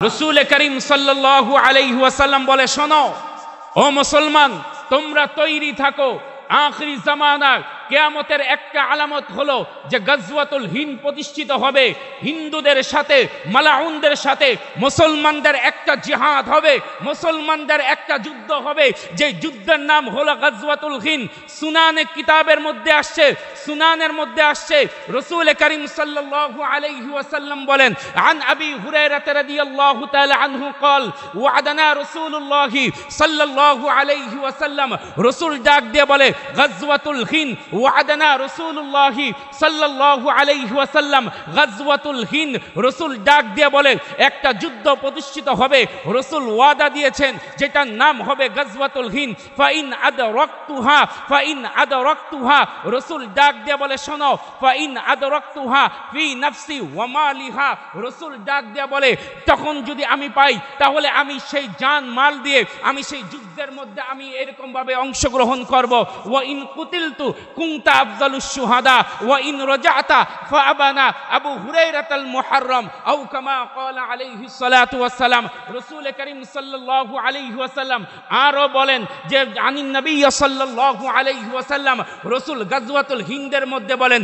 রসুল করিম সাল্লাল্লাহু আলাইহি ওয়াসাল্লাম বলে, শোনো ও মুসলমান, তোমরা তৈরি থাকো, আখিরি জামানার কিয়ামতের একটা আলামত হলো যে গজওয়াতুল হিন্দ প্রতিষ্ঠিত হবে। হিন্দুদের সাথে মালাউনদের সাথে মুসলমানদের একটা জিহাদ হবে, মুসলমানদের একটা যুদ্ধ হবে, যে যুদ্ধের নাম হলো গজওয়াতুল হিন্দ। সুনানে কিতাবের মধ্যে আসছে, সুনানের মধ্যে আসছে, রসুল করিম সাল্লাল্লাহু আলাইহি ওয়াসাল্লাম বলেন, আন আবি হুরায়রা রাদিয়াল্লাহু তাআলা আনহু قال ওয়াদানা রাসূলুল্লাহ সাল্লাল্লাহু আলাইহি ওয়াসাল্লাম, রসুল ডাক দিয়ে বলে গজওয়াতুল হিন্দ, ওয়াদানা রাসূলুল্লাহ সাল্লাল্লাহু আলাইহি ওয়াসাল্লাম গজওয়াতুল হিন্দ, রসুল ডাক দিয়ে বলে একটা যুদ্ধ প্রতিষ্ঠিত হবে, রসুল ওয়াদা দিয়েছেন যেটার নাম হবে গজওয়াতুল হিন্দ। ফাইন আদরাকতুহা, রসুল ডাক দিয়ে বলে, শোনো, ফাইন আদরাকতুহা ফি নাফসি ওয়া মালিহা, রসুল ডাক দিয়ে বলে তখন যদি আমি পাই তাহলে আমি সেই জান মাল দিয়ে আমি সেই যুদ্ধের মধ্যে আমি এরকম ভাবে অংশগ্রহণ করব। ওয়া ইন কুতিলতু কুনতা আফজালুশ শুহাদা ওয়া ইন রাজাতা ফাআবানা, আবু হুরায়রাতাল মুহাররম আও কামা ক্বালা আলাইহিস সালাতু ওয়াস সালাম। রাসূল করিম সাল্লাল্লাহু আলাইহি ওয়াসাল্লাম আরো বলেন যে আনিন নবী সাল্লাল্লাহু আলাইহি ওয়াসাল্লাম, রাসূল গজওয়াতুল হিন্দের মধ্যে বলেন,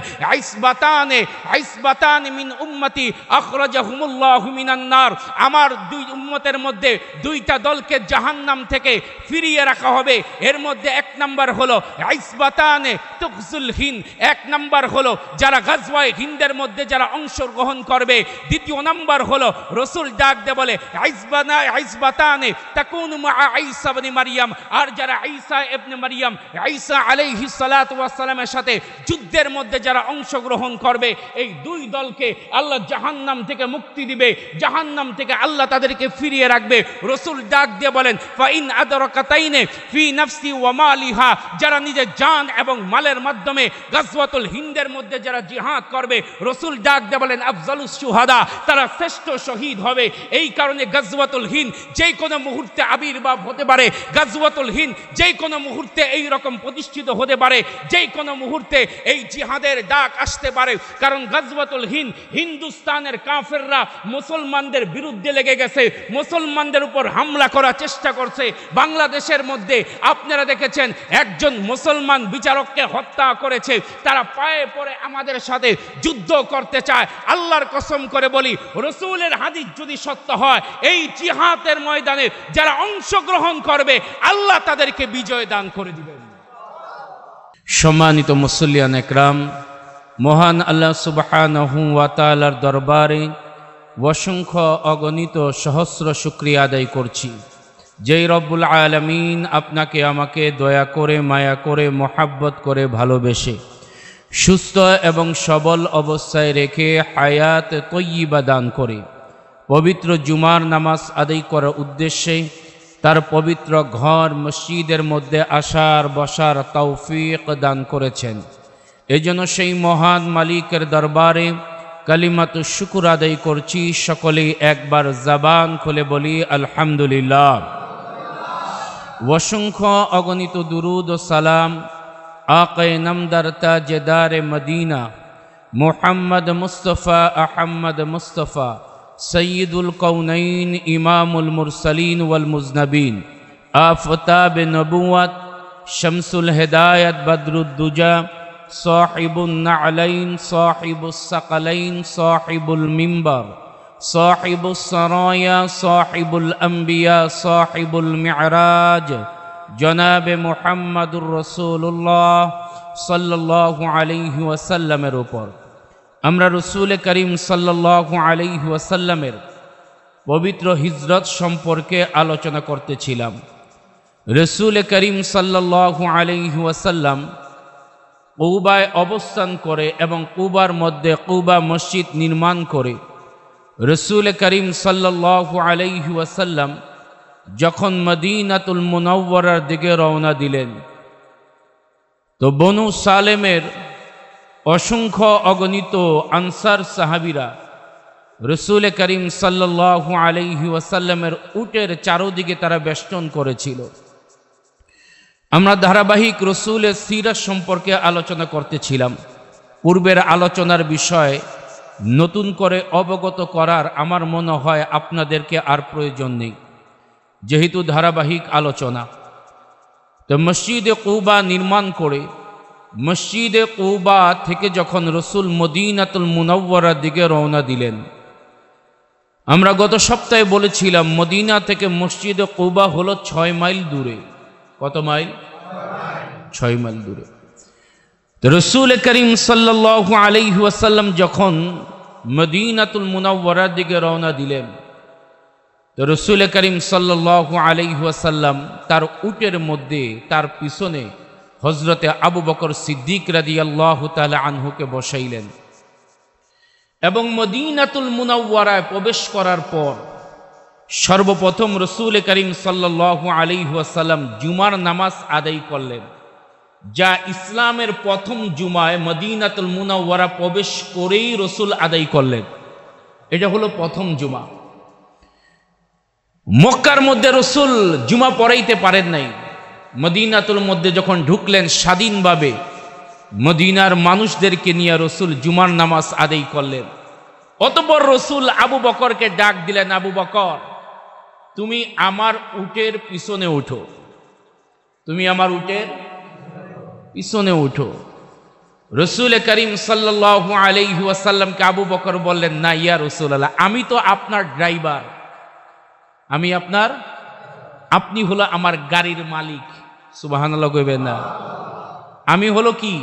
আইসবাতানে মিন উম্মতি আখরাজাহুমুল্লাহু মিনান নার, আমার দুই উম্মতের মধ্যে দুইটা দলকে জাহান্নাম থেকে ফিরিয়ে রাখা হবে। এর মধ্যে এক নাম্বার হলো আইসবাতানে তুকসুল হিন্দ, এক নাম্বার হলো যারা গজওয়ায়ে হিন্দের মধ্যে যারা অংশগ্রহণ করবে। দ্বিতীয় নাম্বার হলো রসুল ডাক দিয়ে বলে আইসবাতানে তাকুনু মা ঈসা ইবনে মারইয়াম, আর যারা ঈসা ইবনে মারইয়াম ঈসা আলাইহিস সালাতু ওয়াস সালামের সাথে যুদ্ধের মধ্যে যারা অংশগ্রহণ করবে, এই দুই দলকে আল্লাহ জাহান্নাম থেকে মুক্তি দিবে, জাহান্নাম থেকে আল্লাহ তাদেরকে ফিরিয়ে রাখবে। রসুল ডাক দিয়ে বলেন ফাইন আদরাকাতাইনে ফি নাফসি ওয়া মালিহা, যারা নিজের জান এবং মালের মাধ্যমে গজওয়াতুল হিন্দের মধ্যে যারা জিহাদ করবে, রসুল ডাক দিয়ে বলেন আফজালুশ শুহাদা, তারা শ্রেষ্ঠ শহীদ হবে। এই কারণে গজওয়াতুল হিন্দ যেই কোনো মুহূর্তে আবির্ভাব হতে পারে, গজওয়াতুল হিন্দ যেই কোনো মুহূর্তে এই রকম প্রতিষ্ঠিত হতে পারে, যেই কোনো মুহূর্তে এই জিহাদের ডাক আসতে পারে। কারণ গজওয়াতুল হিন্দ, হিন্দুস্তানের কাফেররা মুসলমানদের বিরুদ্ধে লেগে গেছে, মুসলমানদের উপর হামলা করার চেষ্টা করছে। বাংলাদেশের মধ্যে আপনারা দেখেছেন একজন মুসলমান বিচারককে হত্যা করেছে, তারা পায়ে পড়ে আমাদের সাথে যুদ্ধ করতে চায়। আল্লাহর কসম করে বলি, রসুলের হাদিস যদি সত্য হয়, এই জিহাদের ময়দানে যারা অংশগ্রহণ করবে আল্লাহ তাদেরকে বিজয় দান করে দিবেন। সম্মানিত মুসল্লিয়ান একরাম, মহান আল্লাহ সুবহানাহু ওয়া তাআলার দরবারে অসংখ্য অগণিত সহস্র শুকরিয়া আদায় করছি, যেই রব্বুল আলামিন আপনাকে আমাকে দয়া করে, মায়া করে, মোহাব্বত করে, ভালোবেসে সুস্থ এবং সবল অবস্থায় রেখে হায়াত তয়্যিবা দান করে পবিত্র জুমার নামাজ আদায় করার উদ্দেশ্যে তার পবিত্র ঘর মসজিদের মধ্যে আসার বসার তৌফিক দান করেছেন। এজন্য সেই মহান মালিকের দরবারে কালিমাতু শুকর আদায় করছি। সকলেই একবার জবান খুলে বলি আলহামদুলিল্লাহ। অসংখ্য অগণিত দুরুদ ও সালাম আকায়ে নামদার তাজদারে মদিনা মুহাম্মদ মুস্তাফা আহমদ মুস্তাফা সৈয়দুল কৌনাইন ইমামুল মুরসালিন ওয়াল মুজনবিন আফতাব নবুয়ত শমসুল হিদায়ত বদরুদ্দুজা সাহিবুন নালাইন সাহিবুস সাকালাইন সাহিবুল মিম্বার সাহিবুস সরায়া সাহিবুল আম্বিয়া সাহিবুল মি'রাজ জনাবে মুহাম্মদুর রাসূলুল্লাহ সাল্লাল্লাহু আলাইহি ওয়াসাল্লামের উপর আমরা রসুল করিম সাল্লাল্লাহু আলাইহি ওয়াসাল্লামের পবিত্র হিজরত সম্পর্কে আলোচনা করতেছিলাম। রসুল করিম সাল্লাল্লাহু আলাইহি ওয়াসাল্লাম কুবায় অবস্থান করে এবং কুবার মধ্যে কুবা মসজিদ নির্মাণ করে রসুল করিম সাল্লাল্লাহু আলাইহি ওয়াসাল্লাম যখন মদিনাতুল মুনাওয়ারার দিকে রওনা দিলেন, তো বনু সালেমের অসংখ্য অগণিত আনসার সাহাবীরা রসুল করিম সাল্লাল্লাহু আলাইহি ওয়াসাল্লামের উটের চারদিকে তারা বেষ্টন করেছিল। আমরা ধারাবাহিক রসুলের সিরাত সম্পর্কে আলোচনা করতেছিলাম। পূর্বের আলোচনার বিষয় নতুন করে অবগত করার আমার মনে হয় আপনাদেরকে আর প্রয়োজন নেই, যেহেতু ধারাবাহিক আলোচনা। তো মসজিদে কুবা নির্মাণ করে মসজিদে কুবা থেকে যখন রসুল মদিনাতুল মুনাওয়ারার দিকে রওনা দিলেন, আমরা গত সপ্তাহে বলেছিলাম মদিনা থেকে মসজিদে কুবা হলো 6 মাইল দূরে। কত মাইল? 6 মাইল দূরে। তো রসুল করিম সাল্লাল্লাহু আলাইহি ওয়াসাল্লাম যখন মদিনাতুল মুনাওয়ারার দিকে রওনা দিলেন, তো রসুল করিম সাল্লাল্লাহু আলাইহি ওয়াসাল্লাম তার উটের মধ্যে তার পিছনে হযরতে আবু বকর সিদ্দিক রাদিয়াল্লাহু তাআলা আনহুকে বসাইলেন এবং মদিনাতুল মুনাওয়ারায় প্রবেশ করার পর সর্বপ্রথম রসুল করিম সাল্লাল্লাহু আলাইহি ওয়াসাল্লাম জুমার নামাজ আদায় করলেন, যা ইসলামের প্রথম জুমায় মদিনাতুল মুনাওয়ারা প্রবেশ করেই রসুল আদায় করলেন। এটা হলো প্রথম জুমা। মক্কার মধ্যে রসুল জুমা পড়াইতে পারেন নাই। মদিনাতুল মধ্যে যখন ঢুকলেন স্বাধীনভাবে মদিনার মানুষদেরকে নিয়ে রসুল জুমার নামাজ আদায় করলেন। অতঃপর রসুল আবু বকরকে ডাক দিলেন, আবু বকর, তুমি আমার উটের পিছনে উঠো, তুমি আমার উটের পিছনে উঠো। রসুল করিম সাল্লাল্লাহু আলাইহি ওয়াসাল্লামকে আবু বকর বললেন, না ইয়া রাসূলুল্লাহ, আমি তো আপনার ড্রাইভার, আমি আপনার, আপনি হলো আমার গাড়ির মালিক। সুবহানাল্লাহ কইবেন না? আমি হলো কি?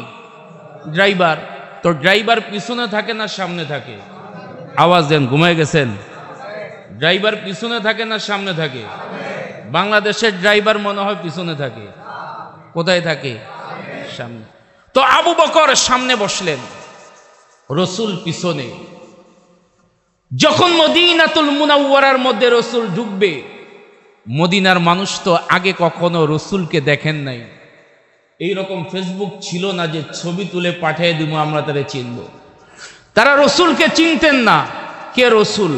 ড্রাইভার। তো ড্রাইভার পিছনে থাকে না সামনে থাকে? আওয়াজ দেন, ঘুমায় গেছেন? ড্রাইভার পিছনে থাকে না সামনে থাকে? বাংলাদেশের ড্রাইভার মনে হয় পিছনে থাকে। কোথায় থাকে? সামনে। তো আবু বকর সামনে বসলেন, রসুল পিছনে। যখন মদিনাতুল মুনাওয়ারার মধ্যে রসুল ঢুকবে, মদিনার মানুষ তো আগে কখনো রসুলকে দেখেন নাই। এইরকম ফেসবুক ছিল না যে ছবি তুলে পাঠিয়ে দিব আমরা তারা চিনব। তারা রসুলকে চিনতেন না, কে রসুল।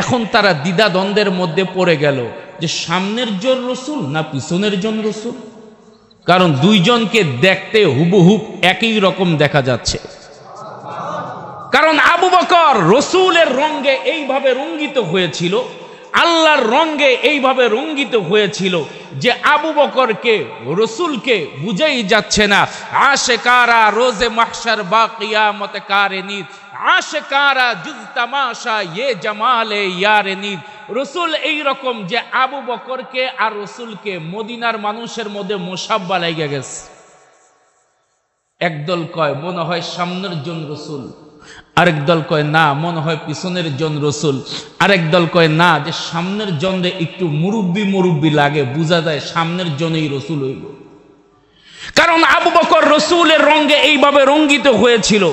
এখন তারা দ্বিধাদ্বন্দ্বের মধ্যে পড়ে গেল যে সামনের জন রসুল না পিছনের জন রসুল, কারণ দুইজনকে দেখতে হুবহুব একই রকম দেখা যাচ্ছে। কারণ আবু বকর রসুলের রঙে এইভাবে রঙ্গিত হয়েছিল, আল্লাহর রঙে এইভাবে রঙ্গিত হয়েছিল যে আবু বকরকে রসুলকে বুঝাই যাচ্ছে না। আশেকারা রোজে মাহশর বা কিয়ামত কারে নিদ, আশেকারা জুজ তামাশা ইয়ে জামালে ইয়ারে নিদ। রসুল এইরকম যে আবু বকরকে আর রসুলকে মদিনার মানুষের মধ্যে মোসাব্বা লেগে গেছে। একদল কয় মনে হয় সামনের জন রসুল, আরেক দল কয় না মনে হয় পিছনের জন রসুল, আরেক দল কয় না যে সামনের জনে একটু মুরব্বি মুরব্বি লাগে, বোঝা যায় সামনের জনেই রসুল হইল। কারণ আবু বকর রসুলের রঙে এইভাবে রঙ্গিত হয়েছিল।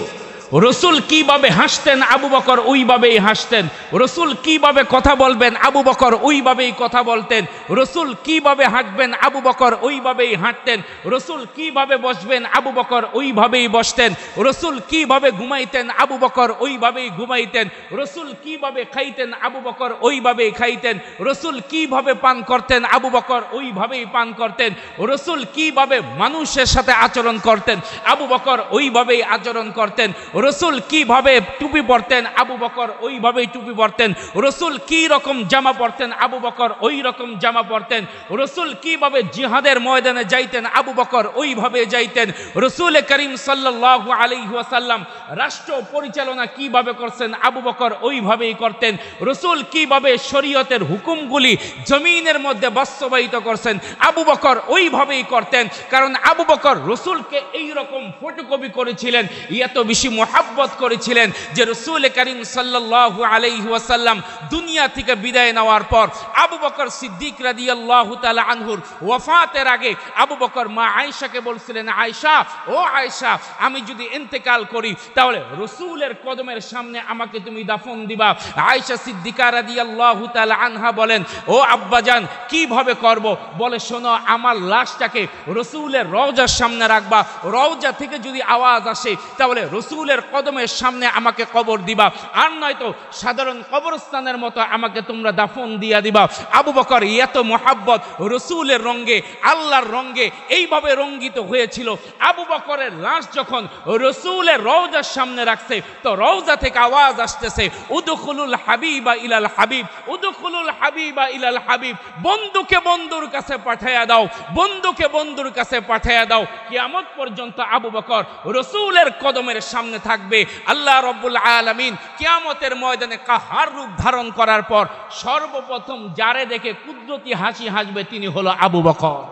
রসুল কিভাবে হাসতেন আবু বকর ওইভাবেই হাসতেন, রসুল কিভাবে কথা বলবেন আবু বকর ওইভাবেই কথা বলতেন, রসুল কিভাবে হাঁটবেন আবু বকর ওইভাবেই হাঁটতেন, রসুল কিভাবে বসবেন আবু বকর ওইভাবেই বসতেন, রসুল কিভাবে ঘুমাইতেন আবু বকর ওইভাবেই ঘুমাইতেন, রসুল কিভাবে খাইতেন আবু বকর ওইভাবেই খাইতেন, রসুল কিভাবে পান করতেন আবু বকর ওইভাবেই পান করতেন, রসুল কিভাবে মানুষের সাথে আচরণ করতেন আবু বকর ওইভাবেই আচরণ করতেন, রসুল কিভাবে টুপি পরতেন আবু বকর ওইভাবেই টুপি পরতেন, রসুল কি রকম জামা পরতেন আবু বকর ওই রকম জামা পরতেন, রসুল কিভাবে জিহাদের ময়দানে যাইতেন আবু বকর ওইভাবে যাইতেন, রসুল করিম সাল্লাল্লাহু আলাইহি ওয়াসাল্লাম রাষ্ট্র পরিচালনা কিভাবে করছেন আবু বকর ওইভাবেই করতেন, রসুল কিভাবে শরীয়তের হুকুমগুলি জমিনের মধ্যে বাস্তবায়িত করছেন আবু বকর ওইভাবেই করতেন। কারণ আবু বকর রসুলকে এইরকম ফটোকপি করেছিলেন, এত বেশি মোহাব্বত করেছিলেন যে রসুল করিম সাল্লাল্লাহু আলাইহি ওয়াসাল্লাম দুনিয়া থেকে বিদায় নেওয়ার পর আবু বকর সিদ্দিক রাদিয়াল্লাহু তাআলা আনহুর ওয়াফাতের আগে আবু বকর মা আয়েশাকে বলছিলেন, আয়েশা ও আয়েশা, আমি যদি ইন্তেকাল করি তাহলে রসুলের কদমের সামনে আমাকে তুমি দাফন দিবা। আয়েশা সিদ্দিকা রাদিয়াল্লাহু তাআলা আনহা বলেন, ও আব্বাজান কিভাবে করব? বলে, শোনো, আমার লাশটাকে রসুলের রওজার সামনে রাখবা, রওজা থেকে যদি আওয়াজ আসে তাহলে রসুলের রসুলের কদমের সামনে আমাকে কবর দিবা, আর নয়তো সাধারণ কবরস্থানের মতো আমাকে তোমরা দাফন দিয়া দিবা। আবু বকর এত মোহাব্বত রসুলের রঙে, আল্লাহর রঙে এইভাবে রঙ্গিত হয়েছিল। আবু বকরের লাশ যখন রসুলের রওজার সামনে রাখছে, তো রওজা থেকে আওয়াজ আসতেছে, উদখুলুল হাবিবা ইলাল হাবিব, উদখুলুল হাবিবা ইলাল হাবিব। বন্ধুকে বন্ধুর কাছে পাঠাইয়া দাও, বন্ধুকে বন্ধুর কাছে পাঠাইয়া দাও। কিয়ামত পর্যন্ত আবু বকর রসুলের কদমের সামনে থাকবে। আল্লাহ রব্বুল আলামিন কিয়ামতের ময়দানে কাহার রূপ ধারণ করার পর সর্বপ্রথম যারে দেখে কুদরতি হাসি হাসবে তিনি হলো আবু বকর।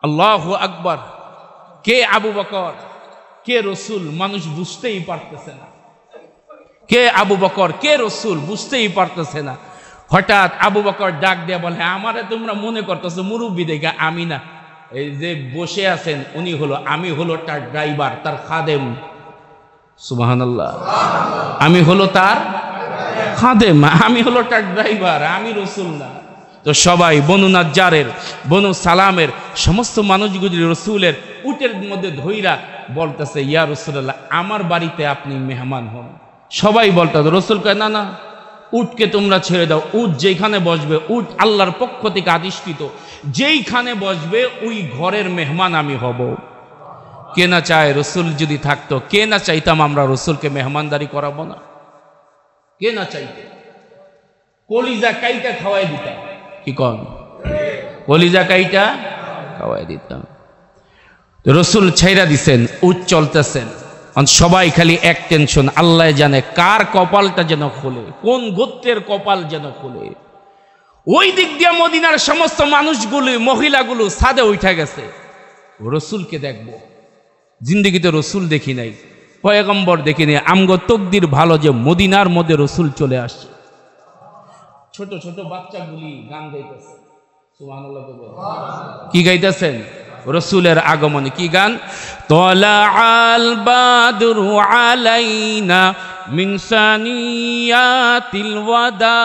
আল্লাহু আকবার। কে আবু বকর, কে রসুল, মানুষ বুঝতেই পারতেছে না। কে আবু বকর, কে রসুল বুঝতেই পারতেছে না। হঠাৎ আবু বকর ডাক দিয়ে বলে, আমারে তোমরা মনে করতেছো মুরব্বী দেখে, আমি না। এই যে বসে আছেন উনি হলো, আমি হলো তার ড্রাইভার, তার খাদেম। সুবহানাল্লাহ। আমি হলো তার খাদেম, আমি হলো তার ড্রাইভার, আমি রসুল না। তো সবাই বনু নাজ্জারের, বনু সালামের সমস্ত মানুষগুলি রসুলের উটের মধ্যে ধইরা বলতেছে, ইয়া রাসূলুল্লাহ, আমার বাড়িতে আপনি মেহমান হন। সবাই বলতেছে, রসুল কয়, না না, উটকে তোমরা ছেড়ে দাও। উট যেখানে বসবে, উট আল্লাহর পক্ষ থেকে আদিষ্কৃত, যেইখানে বসবে ওই ঘরের মেহমান আমি হব। কে না চায় রসুল যদি থাকতো, কে না চাইতাম আমরা রসুলকে মেহমানদারি করাবো না? কে না চাইতো? কলিজা কাইটা খাওয়াই দিতাম। কি কন? কলিজা কাইটা খাওয়াই দিতাম। রসুল ছাইরা দিছেন, উট চলতেছেন। সবাই খালি এক টেনশন, আল্লাহ জানে কার কপালটা যেন খোলে, কোন গোত্রের কপাল যেন খোলে। ওই দিক দিয়ে মদিনার সমস্ত মানুষগুলো, মহিলাগুলো ছাদে উঠে গেছে, রসুলকে দেখবো। জিন্দেগিতে রসুল দেখি নাই, পয়গম্বর দেখি নাই। আমগো তকদির ভালো যে মদিনার মধ্যে রসুল চলে আসছে। ছোট ছোট বাচ্চাগুলি গান গাইতেছে। সুবহানাল্লাহ। কি গাইতেছেন? রসুলের আগমনে। কি গান? তলাআল বাদরু আলাইনা মিন সানিয়াতিল ওয়াদা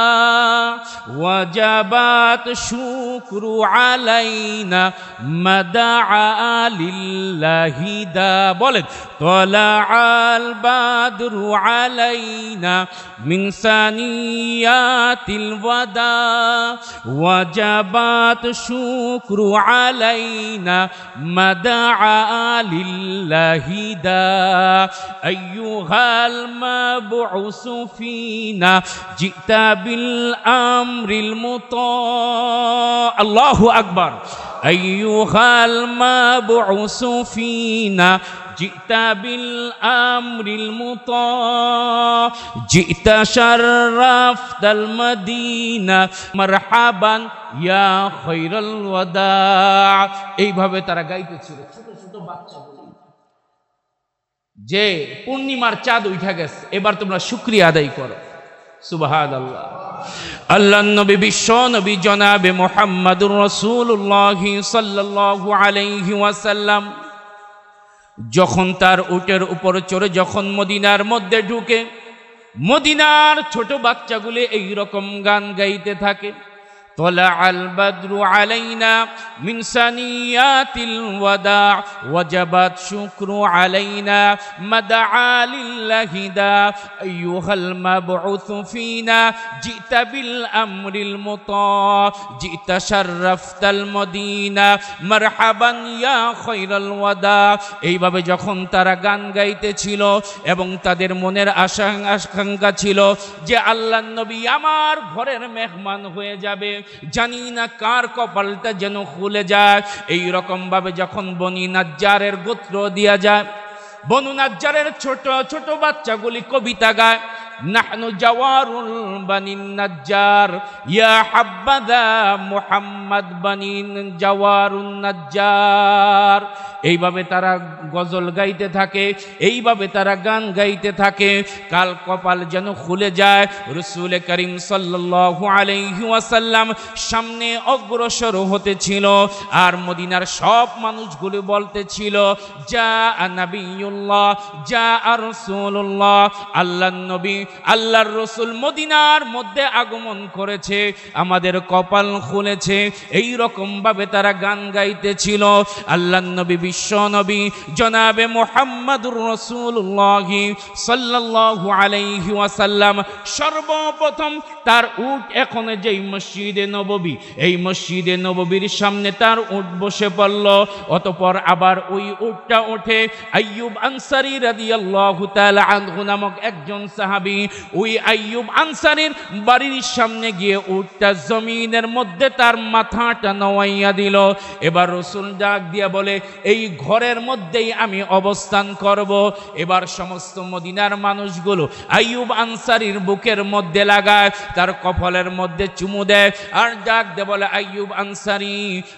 ওয়াজাবাত শুকরু আলাইনা মাদাআ লিল্লাহি দা। বলেন, তলাআল বাদরু আলাইনা মিন সানিয়াতিল ওয়াদা ওয়াজাবাত শুকরু আলাইনা মাদাআ লিল্লাহি দা আইয়ুহাল মাবউস ফিনা জিতা বিল আমরিল মুতা। আল্লাহু আকবার। আইয়ুহাল মাবউস ফিনা জিতা বিল আমরিল মুতা জিতা শাররাফতাল মদিনা মারহাবান ইয়া খায়রাল ওয়াদা। এইভাবে তারা গাইতেছিল, ছোট ছোট বাচ্চাগুলো। যে পূর্ণিমার চাঁদ উঠা গেছে, এবার তোমরা শুকরিয়া আদায় করো। সুবহানাল্লাহ। আল্লাহর নবী, বিশ্ব নবী জনাবে মুহাম্মাদুর রাসূলুল্লাহ সাল্লাল্লাহু আলাইহি ওয়াসাল্লাম যখন তার উটের উপর চড়ে যখন মদিনার মধ্যে ঢুকে, মদিনার ছোট বাচ্চাগুলো এই রকম গান গাইতে থাকে। তলাআল বাদরু আলাইনা মিন সানিয়াতিল ওয়াদা ওয়াজাবাত শুকরু আলাইনা মাদাআ লিল্লাহি দা আইয়ুহাল মাবউস ফিনা জিতা বিল আমরিল মুতা জিতা শাররাফতাল মদিনা মারহাবান ইয়া খায়রাল ওয়াদা। এইভাবে যখন তারা গান গাইতেছিল এবং তাদের মনের আশঙ্কা ছিল যে আল্লাহর নবী আমার ঘরের মেহমান হয়ে যাবে, জানি না কার কপালটা যেন খুলে যায়। এই রকম ভাবে যখন বনি নাজ্জারের গোত্র দিয়া যায়, বনু নাজ্জারের ছোট ছোট বাচ্চাগুলি কবিতা গায়, নাহনু জাওয়ারুল বানি নাজ্জার ইয়া হাব্বাদা মুহাম্মদ বানি জাওয়ারুন নাজ্জার। এইভাবে তারা গজল গাইতে থাকে, এইভাবে তারা গান গাইতে থাকে। কাল কপাল যেন খুলে যায়। রাসূল করিম সাল্লাল্লাহু আলাইহি ওয়াসাল্লাম সামনে অগ্রসর হতেছিল, আর মদিনার সব মানুষগুলো বলতেছিল, যা নবিয়ুল্লাহ, যা রাসূলুল্লাহ, আল্লাহর নবী আল্লাহর রসুল মদিনার মধ্যে আগমন করেছে, আমাদের কপাল খুলেছে, এই রকম ভাবে তারা গান গাইতেছিল। আল্লাহর নবী বিশ্ব নবী জনাবে মুহাম্মাদুর রাসূলুল্লাহ সাল্লাল্লাহু আলাইহি ওয়াসাল্লাম সর্বপ্রথম তার উট এখন যেই মসজিদে নববী, এই মসজিদে নববীর সামনে তার উট বসে পড়ল। অতঃপর আবার ওই উটটা ওঠে আইয়ুব আনসারী রাদিয়াল্লাহু তাআলা আনহু নামক একজন সাহাবী, ওই আইয়ুব আনসারীর বাড়ির সামনে গিয়ে উটটা জমিনের মধ্যে তার মাথাটা নওয়াইয়া দিল। এবার রাসূল ডাক দিয়ে বলে, এই ঘরের মধ্যেই আমি অবস্থান করব। এবার সমস্ত মদিনার মানুষগুলো আইয়ুব আনসারীর বুকের মধ্যে লাগায়, তার কপালের মধ্যে চুমু দেয় আর ডাক দিয়ে বলে, আইয়ুব আনসারী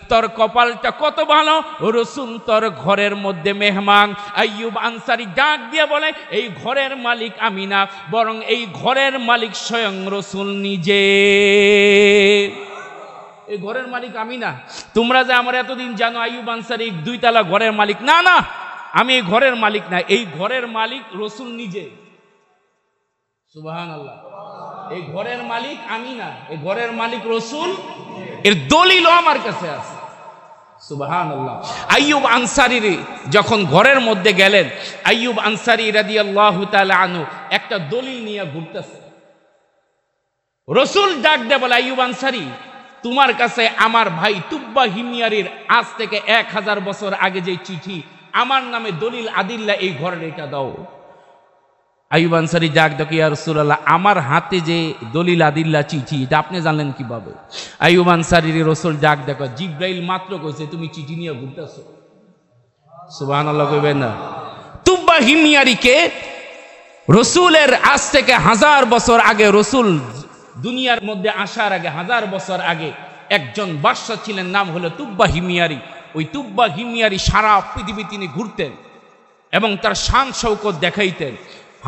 তোর কপালটা কত ভালো, রাসূল তোর ঘরের মধ্যে মেহমান। আইয়ুব আনসারী ডাক দিয়ে বলে, এই ঘরের মালিক আমি না, বরং এই ঘরের মালিক স্বয়ং রাসূল নিজে। এই ঘরের মালিক আমি না। তোমরা যে আমার এতদিন জানো আইয়ুব আনসারী দুইতলা ঘরের মালিক, না না, আমি এই ঘরের মালিক না, এই ঘরের মালিক রাসূল নিজে। সুবহানাল্লাহ। এই ঘরের মালিক আমি না, এই ঘরের মালিক রাসূল, এর দলিল আমার কাছে আছে। সুবহানাল্লাহ। আইয়ুব আনসারী যখন ঘরের মধ্যে গেলেন, আইয়ুব আনসারী রাদিয়াল্লাহু তাআলা আনহু একটা দলিল নিয়ে ঘুরতেছে। রাসূল ডাক দিয়ে বলে, আইয়ুব আনসারী তোমার কাছে আমার ভাই তুব্বা হিমিয়ারির আজ থেকে 1000 বছর আগে যে চিঠি আমার নামে দলিল আদিল্লা, এই ঘরের এটা দাও। আইয়ুব আনসারী ডাক দেখি, ইয়া রাসূলুল্লাহ আমার হাতে যে দলিল আদিল্লা চিঠি এটা আপনি জানলেন কিভাবে? আইয়ুব আনসারীর রাসূল ডাক দেখো, জিব্রাইল মাত্র কইছে তুমি চিঠি নিয়ে ঘুরতেছো। সুবহানাল্লাহ কইবেন না? তুব্বা হিমিয়ারিকে রাসূলের আজ থেকে 1000 বছর আগে, রাসূল দুনিয়ার মধ্যে আসার আগে 1000 বছর আগে একজন বাদশা ছিলেন, নাম হলো তুব্বা হিমিয়ারি। ওই তুব্বা হিমিয়ারি সারা পৃথিবী তিনি ঘুরতেন এবং তার শান শৌকত দেখাইতেন।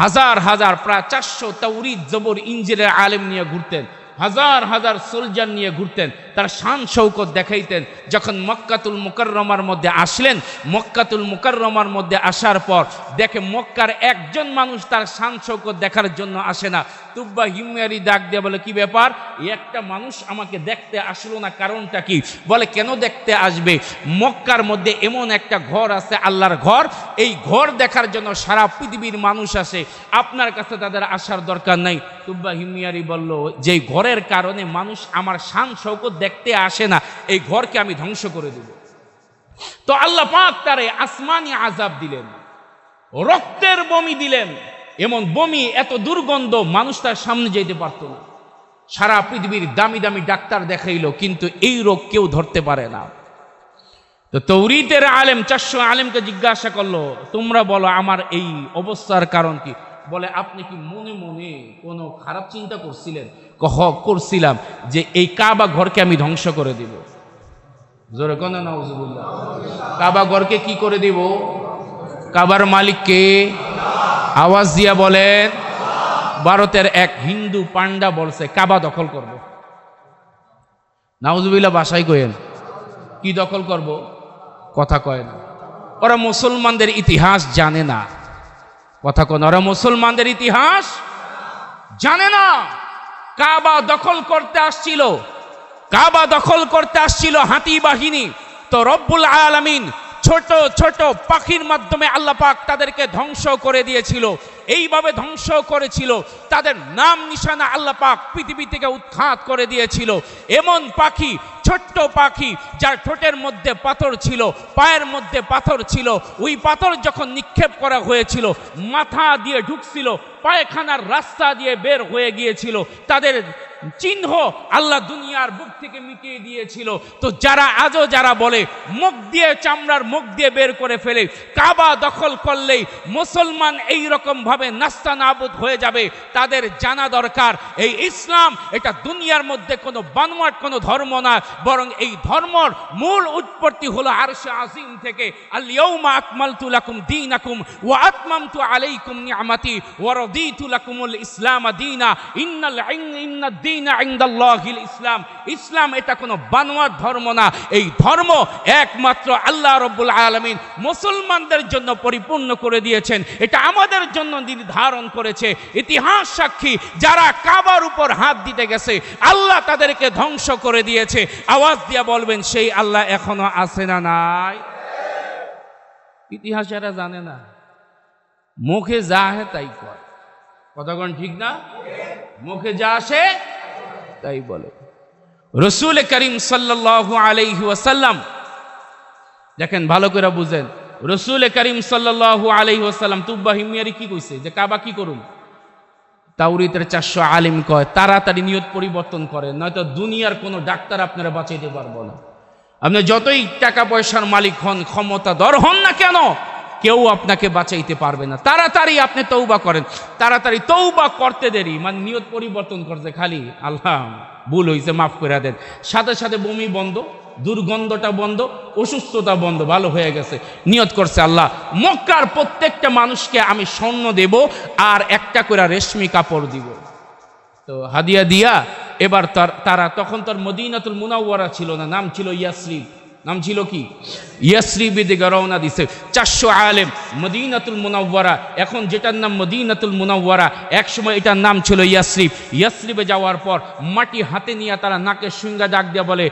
হাজার হাজার প্রায় 400 তাওরীত জবর ইনজিলের আলেম নিয়ে ঘুরতেন, হাজার হাজার সোলজার নিয়ে ঘুরতেন, তার শান শৌকত দেখাইতেন। যখন মক্কাতুল মুকাররমার মধ্যে আসলেন, মক্কাতুল মুকাররমার মধ্যে আসার পর দেখে মক্কার একজন মানুষ তার শান শৌকত দেখার জন্য আসে না। তুব্বা হিমিয়ারি ডাক দিয়ে বলে, কি ব্যাপার, একটা মানুষ আমাকে দেখতে আসলো না, কারণটা কি? বলে, কেন দেখতে আসবে? মক্কার মধ্যে এমন একটা ঘর আছে, আল্লাহর ঘর, এই ঘর দেখার জন্য সারা পৃথিবীর মানুষ আসে, আপনার কাছে তাদের আসার দরকার নাই। তুব্বা হিমিয়ারি বলল, যেই ঘরের কারণে মানুষ আমার শান শৌকত দেখতে আসে না, এই ঘরকে আমি ধ্বংস করে দেব। তো আল্লাহ পাক তারে আসমানি আযাব দিলেন, রক্তের বমি দিলেন, এমন বমি এত দুর্গন্ধ মানুষ তার সামনে যেতে পারত না। সারা পৃথিবীর দামি দামি ডাক্তার দেখাইলো, কিন্তু এই রোগ কেউ ধরতে পারে না। তো তাওরীতের আলেম 400 আলেমকে জিজ্ঞাসা করলো, তোমরা বলো আমার এই অবস্থার কারণ কি? বলে, আপনি কি মনে মনে কোনো খারাপ চিন্তা করছিলেন? করছিলাম যে এই কাবা ঘরকে আমি ধ্বংস করে দিব। জোরে কোন নাউজুবিল্লাহ। কাবা ঘরকে কি করে দিব? কাবার মালিককে আওয়াজ দিয়া বলেন। ভারতের এক হিন্দু পান্ডা বলছে কাবা দখল করব। নাউজুবিল্লাহ ভাষায় কয়েন, কি দখল করব? কথা কয় না। ওরা মুসলমানদের ইতিহাস জানে না। কথা কোন, ওরা মুসলমানদের ইতিহাস জানে না। কাবা দখল করতে আসছিল, কাবা দখল করতে আসছিল হাতি বাহিনী। তো রব্বুল আলামিন ছোট ছোট পাখির মাধ্যমে আল্লাহ পাক তাদেরকে ধ্বংস করে দিয়েছিল। এইভাবে ধ্বংস করেছিল, তাদের নাম নিশানা আল্লাহ পাক পৃথিবী থেকে উৎখাত করে দিয়েছিল। এমন পাখি, ছোট্ট পাখি, যার ঠোঁটের মধ্যে পাথর ছিল, পায়ের মধ্যে পাথর ছিল, ওই পাথর যখন নিক্ষেপ করা হয়েছিল মাথা দিয়ে ঢুকছিল, পায়খানার রাস্তা দিয়ে বের হয়ে গিয়েছিল, তাদের চিহ্ন আল্লাহ দুনিয়ার বুক থেকে মিটিয়ে দিয়েছিল। তো যারা আজও যারা বলে মুখ দিয়ে, চামড়ার মুখ দিয়ে বের করে ফেলে, কাবা দখল করলেই মুসলমান এই রকম ভাবে নাস্তানাবুদ হয়ে যাবে, তাদের জানা দরকার এই ইসলাম এটা দুনিয়ার মধ্যে কোনো বানোয়াট কোনো ধর্ম না, বরং এই ধর্মর মূল উৎপত্তি হলো আরশে আজিম থেকে। আল ইয়াউমা আকমালতু লাকুম দীনাকুম ওয়া আতমামতু আলাইকুম নি'মাতি ওয়া রাদিতু লাকুমুল ইসলাম দীনা ইন্নাল দীনা ইনদাল্লাহিল ইসলাম। ইসলাম এটা কোনো বানোয়ার ধর্ম না, এই ধর্ম একমাত্র আল্লাহ রাব্বুল আলামিন মুসলমানদের জন্য পরিপূর্ণ করে দিয়েছেন। এটা আমাদের জন্য নির্ধারণ করেছে। ইতিহাস সাক্ষী, যারা কাবার উপর হাত দিতে গেছে আল্লাহ তাদেরকে ধ্বংস করে দিয়েছে। আওয়াজ দিয়া বলবেন সেই আল্লাহ এখনো আছে না নাই? ইতিহাস এরা জানে না, মুখে যা আসে তাই কয়। কথাগণ ঠিক না? মুখে যা আসে তাই বলে। রাসূল করিম সাল্লাল্লাহু আলাইহি ওয়াসাল্লাম, দেখেন ভালো করে বুঝেন, রাসূল করিম সাল্লাল্লাহু আলাইহি ওয়াসাল্লাম তুব্বা হিময়ারি কি কইছে যে কাবা কি করুন? তাওরীতের 400 আলিম কয় তাড়াতাড়ি নিয়ত পরিবর্তন করেন, নয়তো দুনিয়ার কোনো ডাক্তার আপনারা বাঁচাইতে পারবো না। আপনি যতই টাকা পয়সার মালিক হন, ক্ষমতাধর হন না কেন, কেউ আপনাকে বাঁচাইতে পারবে না। তাড়াতাড়ি আপনি তওবা করেন। তাড়াতাড়ি তওবা করতে দেরি, মানে নিয়ত পরিবর্তন করছে খালি আল্লাহ ভুল হয়েছে মাফ করে দেন, সাথে সাথে বমি বন্ধ, দুর্গন্ধটা বন্ধ, অসুস্থতা বন্ধ, ভালো হয়ে গেছে। নিয়ত করছে আল্লাহ মক্কার প্রত্যেকটা মানুষকে আমি স্বর্ণ দেব আর একটা করে রেশমি কাপড় দিব। তো হাদিয়া দিয়া এবার তারা তখন তার মদিনাতুল মুনাওয়ারা ছিল না, নাম ছিল ইয়াসরিব। নাম ছিল কি? ইয়াসরিবে দিকে রওনা দিছে 400 আলেম। মদিনাতুল মুনাওয়ারা এখন যেটার নাম মদিনাতুল মুনাওয়ারা, এক সময় এটার নাম ছিল ইয়াসরিব। ইয়াসরিবে যাওয়ার পর মাটি হাতে নিয়ে তারা নাকের সুঙ্গা ডাক দিয়া বলে,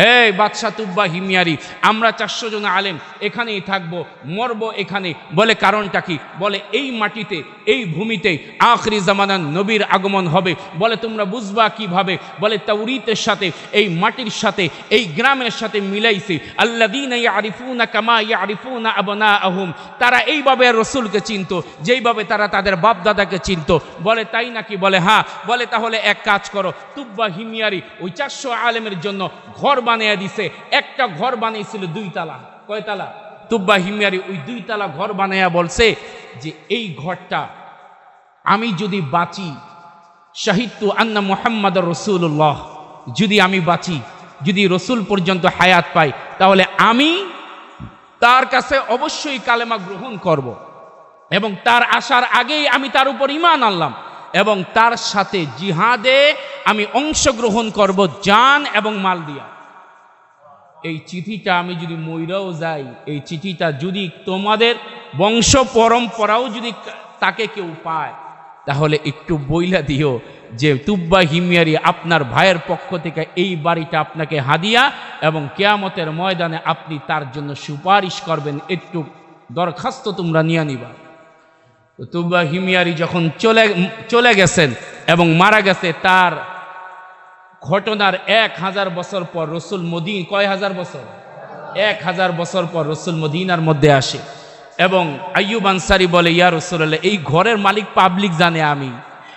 এই বাদশাহ তুব্বা হিময়ারি, আমরা 400 জন আলেম এখানেই থাকবো, মরবো এখানে। বলে কারণটা কি? বলে এই মাটিতে, এই ভূমিতে আখরি জামানার নবীর আগমন হবে। বলে তোমরা বুঝবা কিভাবে? বলে তাওরীতের সাথে, এই মাটির সাথে, এই গ্রামের সাথে মিলাইছে। আল্লাযীনা ইয়ারিফুনা কামা ইয়ারিফুনা আবনাআহুম, তারা এইভাবে রাসূলকে চিনতো যেইভাবে তারা তাদের বাপ দাদাকে চিনতো। বলে তাই নাকি? বলে হ্যাঁ। বলে তাহলে এক কাজ করো, তুব্বা হিময়ারি ওই 400 আলেমের জন্য ঘর বানিয়ে দিছে। একটা ঘর বানিয়েছিল 2 তালা। কয় তালা? তুব্বা হিময়ারি ওই 2 তালা ঘর বানাইয়া বলছে যে এই ঘরটা আমি যদি বাঁচি, শাহিদতু আন্না মুহাম্মাদুর রাসূলুল্লাহ, যদি আমি বাঁচি, যদি রসুল পর্যন্ত হায়াত পাই, তাহলে আমি তার কাছে অবশ্যই কালেমা গ্রহণ করব এবং তার আসার আগেই আমি তার উপর ঈমান আনলাম এবং তার সাথে জিহাদে আমি অংশগ্রহণ করব জান এবং মাল দিয়া। এই চিঠিটা আমি যদি মইরাও যাই, এই চিঠিটা যদি তোমাদের বংশ পরম্পরাও যদি তাকে কেউ পায়, তাহলে একটু বইলা দিও যে তুব্বা হিময়ারি আপনার ভাইয়ের পক্ষ থেকে এই বাড়িটা আপনাকে হাদিয়া এবং কিয়ামতের ময়দানে আপনি তার জন্য সুপারিশ করবেন, একটু দরখাস্ত তোমরা নিয়ে নিবা। তো তুব্বা হিময়ারি যখন চলে গেছেন এবং মারা গেছে, তার ঘটনার 1000 বছর পর রসুল মদিনা, কয় হাজার বছর? 1000 বছর পর রসুল মদিনার মধ্যে আসে এবং আইয়ুব আনসারী বলে, ইয়া রাসূলুল্লাহ, এই ঘরের মালিক পাবলিক জানে আমি,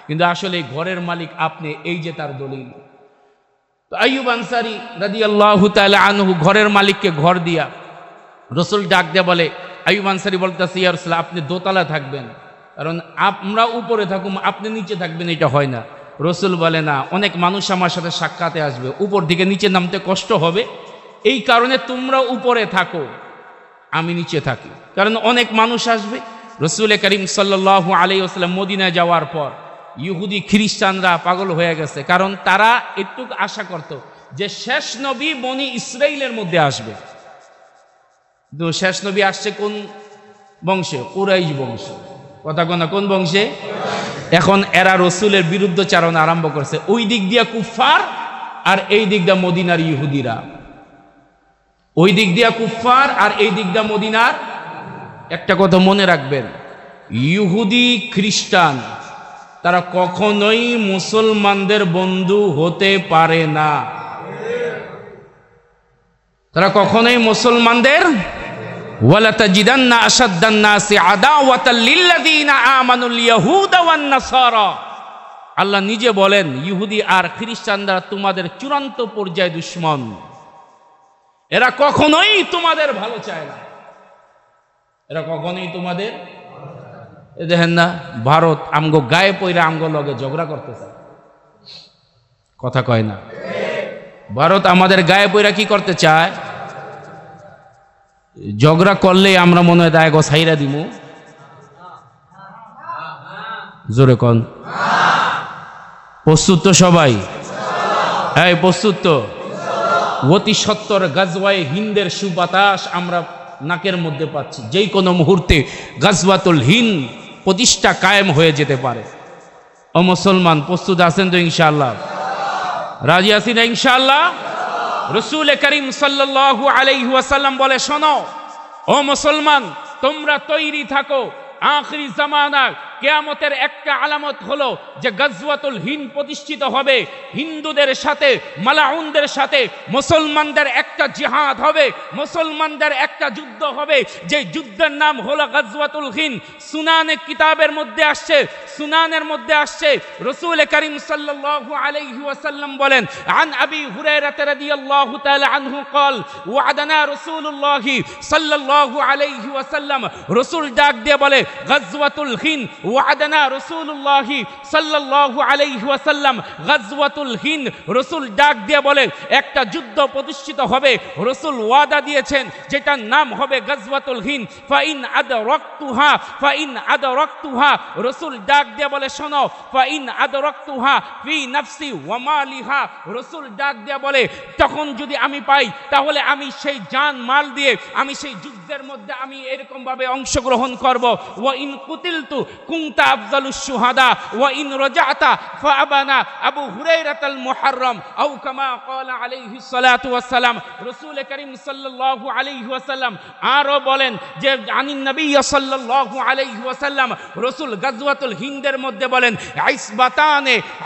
কিন্তু আসলে এই ঘরের মালিক আপনি। এই যে তার দলিল। তো আইয়ুব আনসারী রাদিয়াল্লাহু তাআলা আনহু ঘরের মালিককে ঘর দিয়া, রসুল ডাক দিয়ে বলে, আইয়ুব আনসারী বলতেছে, ইয়া রাসূলুল্লাহ, আপনি দোতলা থাকবেন, কারণ আমরা উপরে থাকুম, আপনি নিচে থাকবেন, এটা হয় না। রসুল বলে, না, অনেক মানুষ আমার সাথে সাক্ষাতে আসবে, উপর দিকে নিচে নামতে কষ্ট হবে, এই কারণে তোমরা উপরে থাকো, আমি নিচে থাকি, কারণ অনেক মানুষ আসবে। রাসূল করিম সাল্লাল্লাহু আলাইহি ওয়াসাল্লাম মদিনায় যাওয়ার পর ইহুদি খ্রিস্টানরা পাগল হয়ে গেছে, কারণ তারা একটু আশা করত যে শেষ নবী বনি ইসরাইলের মধ্যে আসবে। তো শেষ নবী আসছে কোন বংশে? কুরাইশ বংশে। কথা কোনা কোন বংশে? এখন এরা রসুলের বিরুদ্ধচারণ আরম্ভ করছে, ওই দিক দিয়া কুফফার আর এই দিক দিয়া মদিনার ইহুদিরা। ওই দিক দিয়া কুফফার আর এই দিক দিয়া মদিনার। একটা কথা মনে রাখবেন, ইহুদি খ্রিস্টান তারা কখনোই মুসলমানদের বন্ধু হতে পারে না। তারা কখনোই মুসলমানদের, ওয়ালা তাজিদান্না আশাদ্দান নাসি আদাওয়াতাল লিল্লাযীনা আমানুল ইয়াহুদা ওয়ান নাসারা। আল্লাহ নিজে বলেন, ইহুদি আর খ্রিস্টানরা তোমাদের চূড়ান্ত পর্যায়ে দুশমন, এরা কখনোই তোমাদের ভালো চায় না, এরা কখনোই তোমাদের। দেখেন না, ভারত আমগো গায়ে পইরা আমগো লগে ঝগড়া করতে চায়, কথা কয় না? ভারত আমাদের গায়ে পইরা কি করতে চায়? ঝগড়া করলে আমরা মনে হয় দায় গো ছাইরা দিমু। জোরে কন, প্রস্তুত তো সবাই? হ্যাঁ, প্রস্তুত তো? অতি সত্তর গাজওয়ায়ে হিন্দের সুবাতাস আমরা নাকের মধ্যে পাচ্ছি। যেই কোনো মুহূর্তে গাজওয়াতুল হিন্দ প্রতিষ্ঠা কায়েম হয়ে যেতে পারে। ও মুসলমান, প্রস্তুত আছেন তো ইনশাআল্লাহ? রাজি আছেন ইনশাআল্লাহ? রাসূল করিম সাল্লাল্লাহু আলাইহি ওয়াসাল্লাম বলে, শোনো ও মুসলমান, তোমরা তৈরি থাকো। আখিরি জামানার কিয়ামতের একটা আলামত হলো যে গাজওয়াতুল হিন্দ প্রতিষ্ঠিত হবে। হিন্দুদের সাথে মালাউনদের সাথে মুসলমানদের একটা জিহাদ হবে, মুসলমানদের একটা যুদ্ধ হবে। যে যুদ্ধের নাম হলো গাজওয়াতুল হিন্দ। সুনানে কিতাবের মধ্যে আসছে, সুনানের মধ্যে আসছে। রাসূল করিম সাল্লাল্লাহু আলাইহি ওয়াসাল্লাম বলেন, আন আবি হুরায়রা রাদিয়াল্লাহু তাআলা আনহু قال ওয়াদানা রাসূলুল্লাহ সাল্লাল্লাহু আলাইহি ওয়াসাল্লাম। রাসূল ডাক দিয়ে বলে, গাজওয়াতুল হিন্দ ওয়াদানা রাসূলুল্লাহ সাল্লাল্লাহু আলাইহি ওয়াসাল্লাম। গাজওয়াতুল হিন্দ, রাসূল ডাক দিয়ে বলে একটা যুদ্ধ প্রতিষ্ঠিত হবে। রাসূল ওয়াদা দিয়েছেন যেটার নাম হবে গাজওয়াতুল হিন্দ। ফাইন আদরাকতুহা, ফাইন আদরাকতুহা, রাসূল ডাক দিয়ে বলে, শোনো, ফাইন আদরাকতুহা ফি নাফসি ওয়া মালিহা, রাসূল ডাক দিয়ে বলে তখন যদি আমি পাই তাহলে আমি সেই জান মাল দিয়ে আমি সেই যুদ্ধের মধ্যে আমি এরকম ভাবে অংশগ্রহণ করব। ওয়া ইন কুতিলতু কুনতা আফজালুশ শুহাদা ওয়া ইন রাজাতা ফাআবানা। আবু হুরায়রাতুল মুহাররম আও কামা ক্বালা আলাইহিস সালাতু ওয়াস সালাম। রাসূল করিম সাল্লাল্লাহু আলাইহি ওয়াসাল্লাম আরো বলেন যে আনিন নবী সাল্লাল্লাহু আলাইহি ওয়াসাল্লাম, রাসূল গাজওয়াতুল হিন্দের মধ্যে বলেন,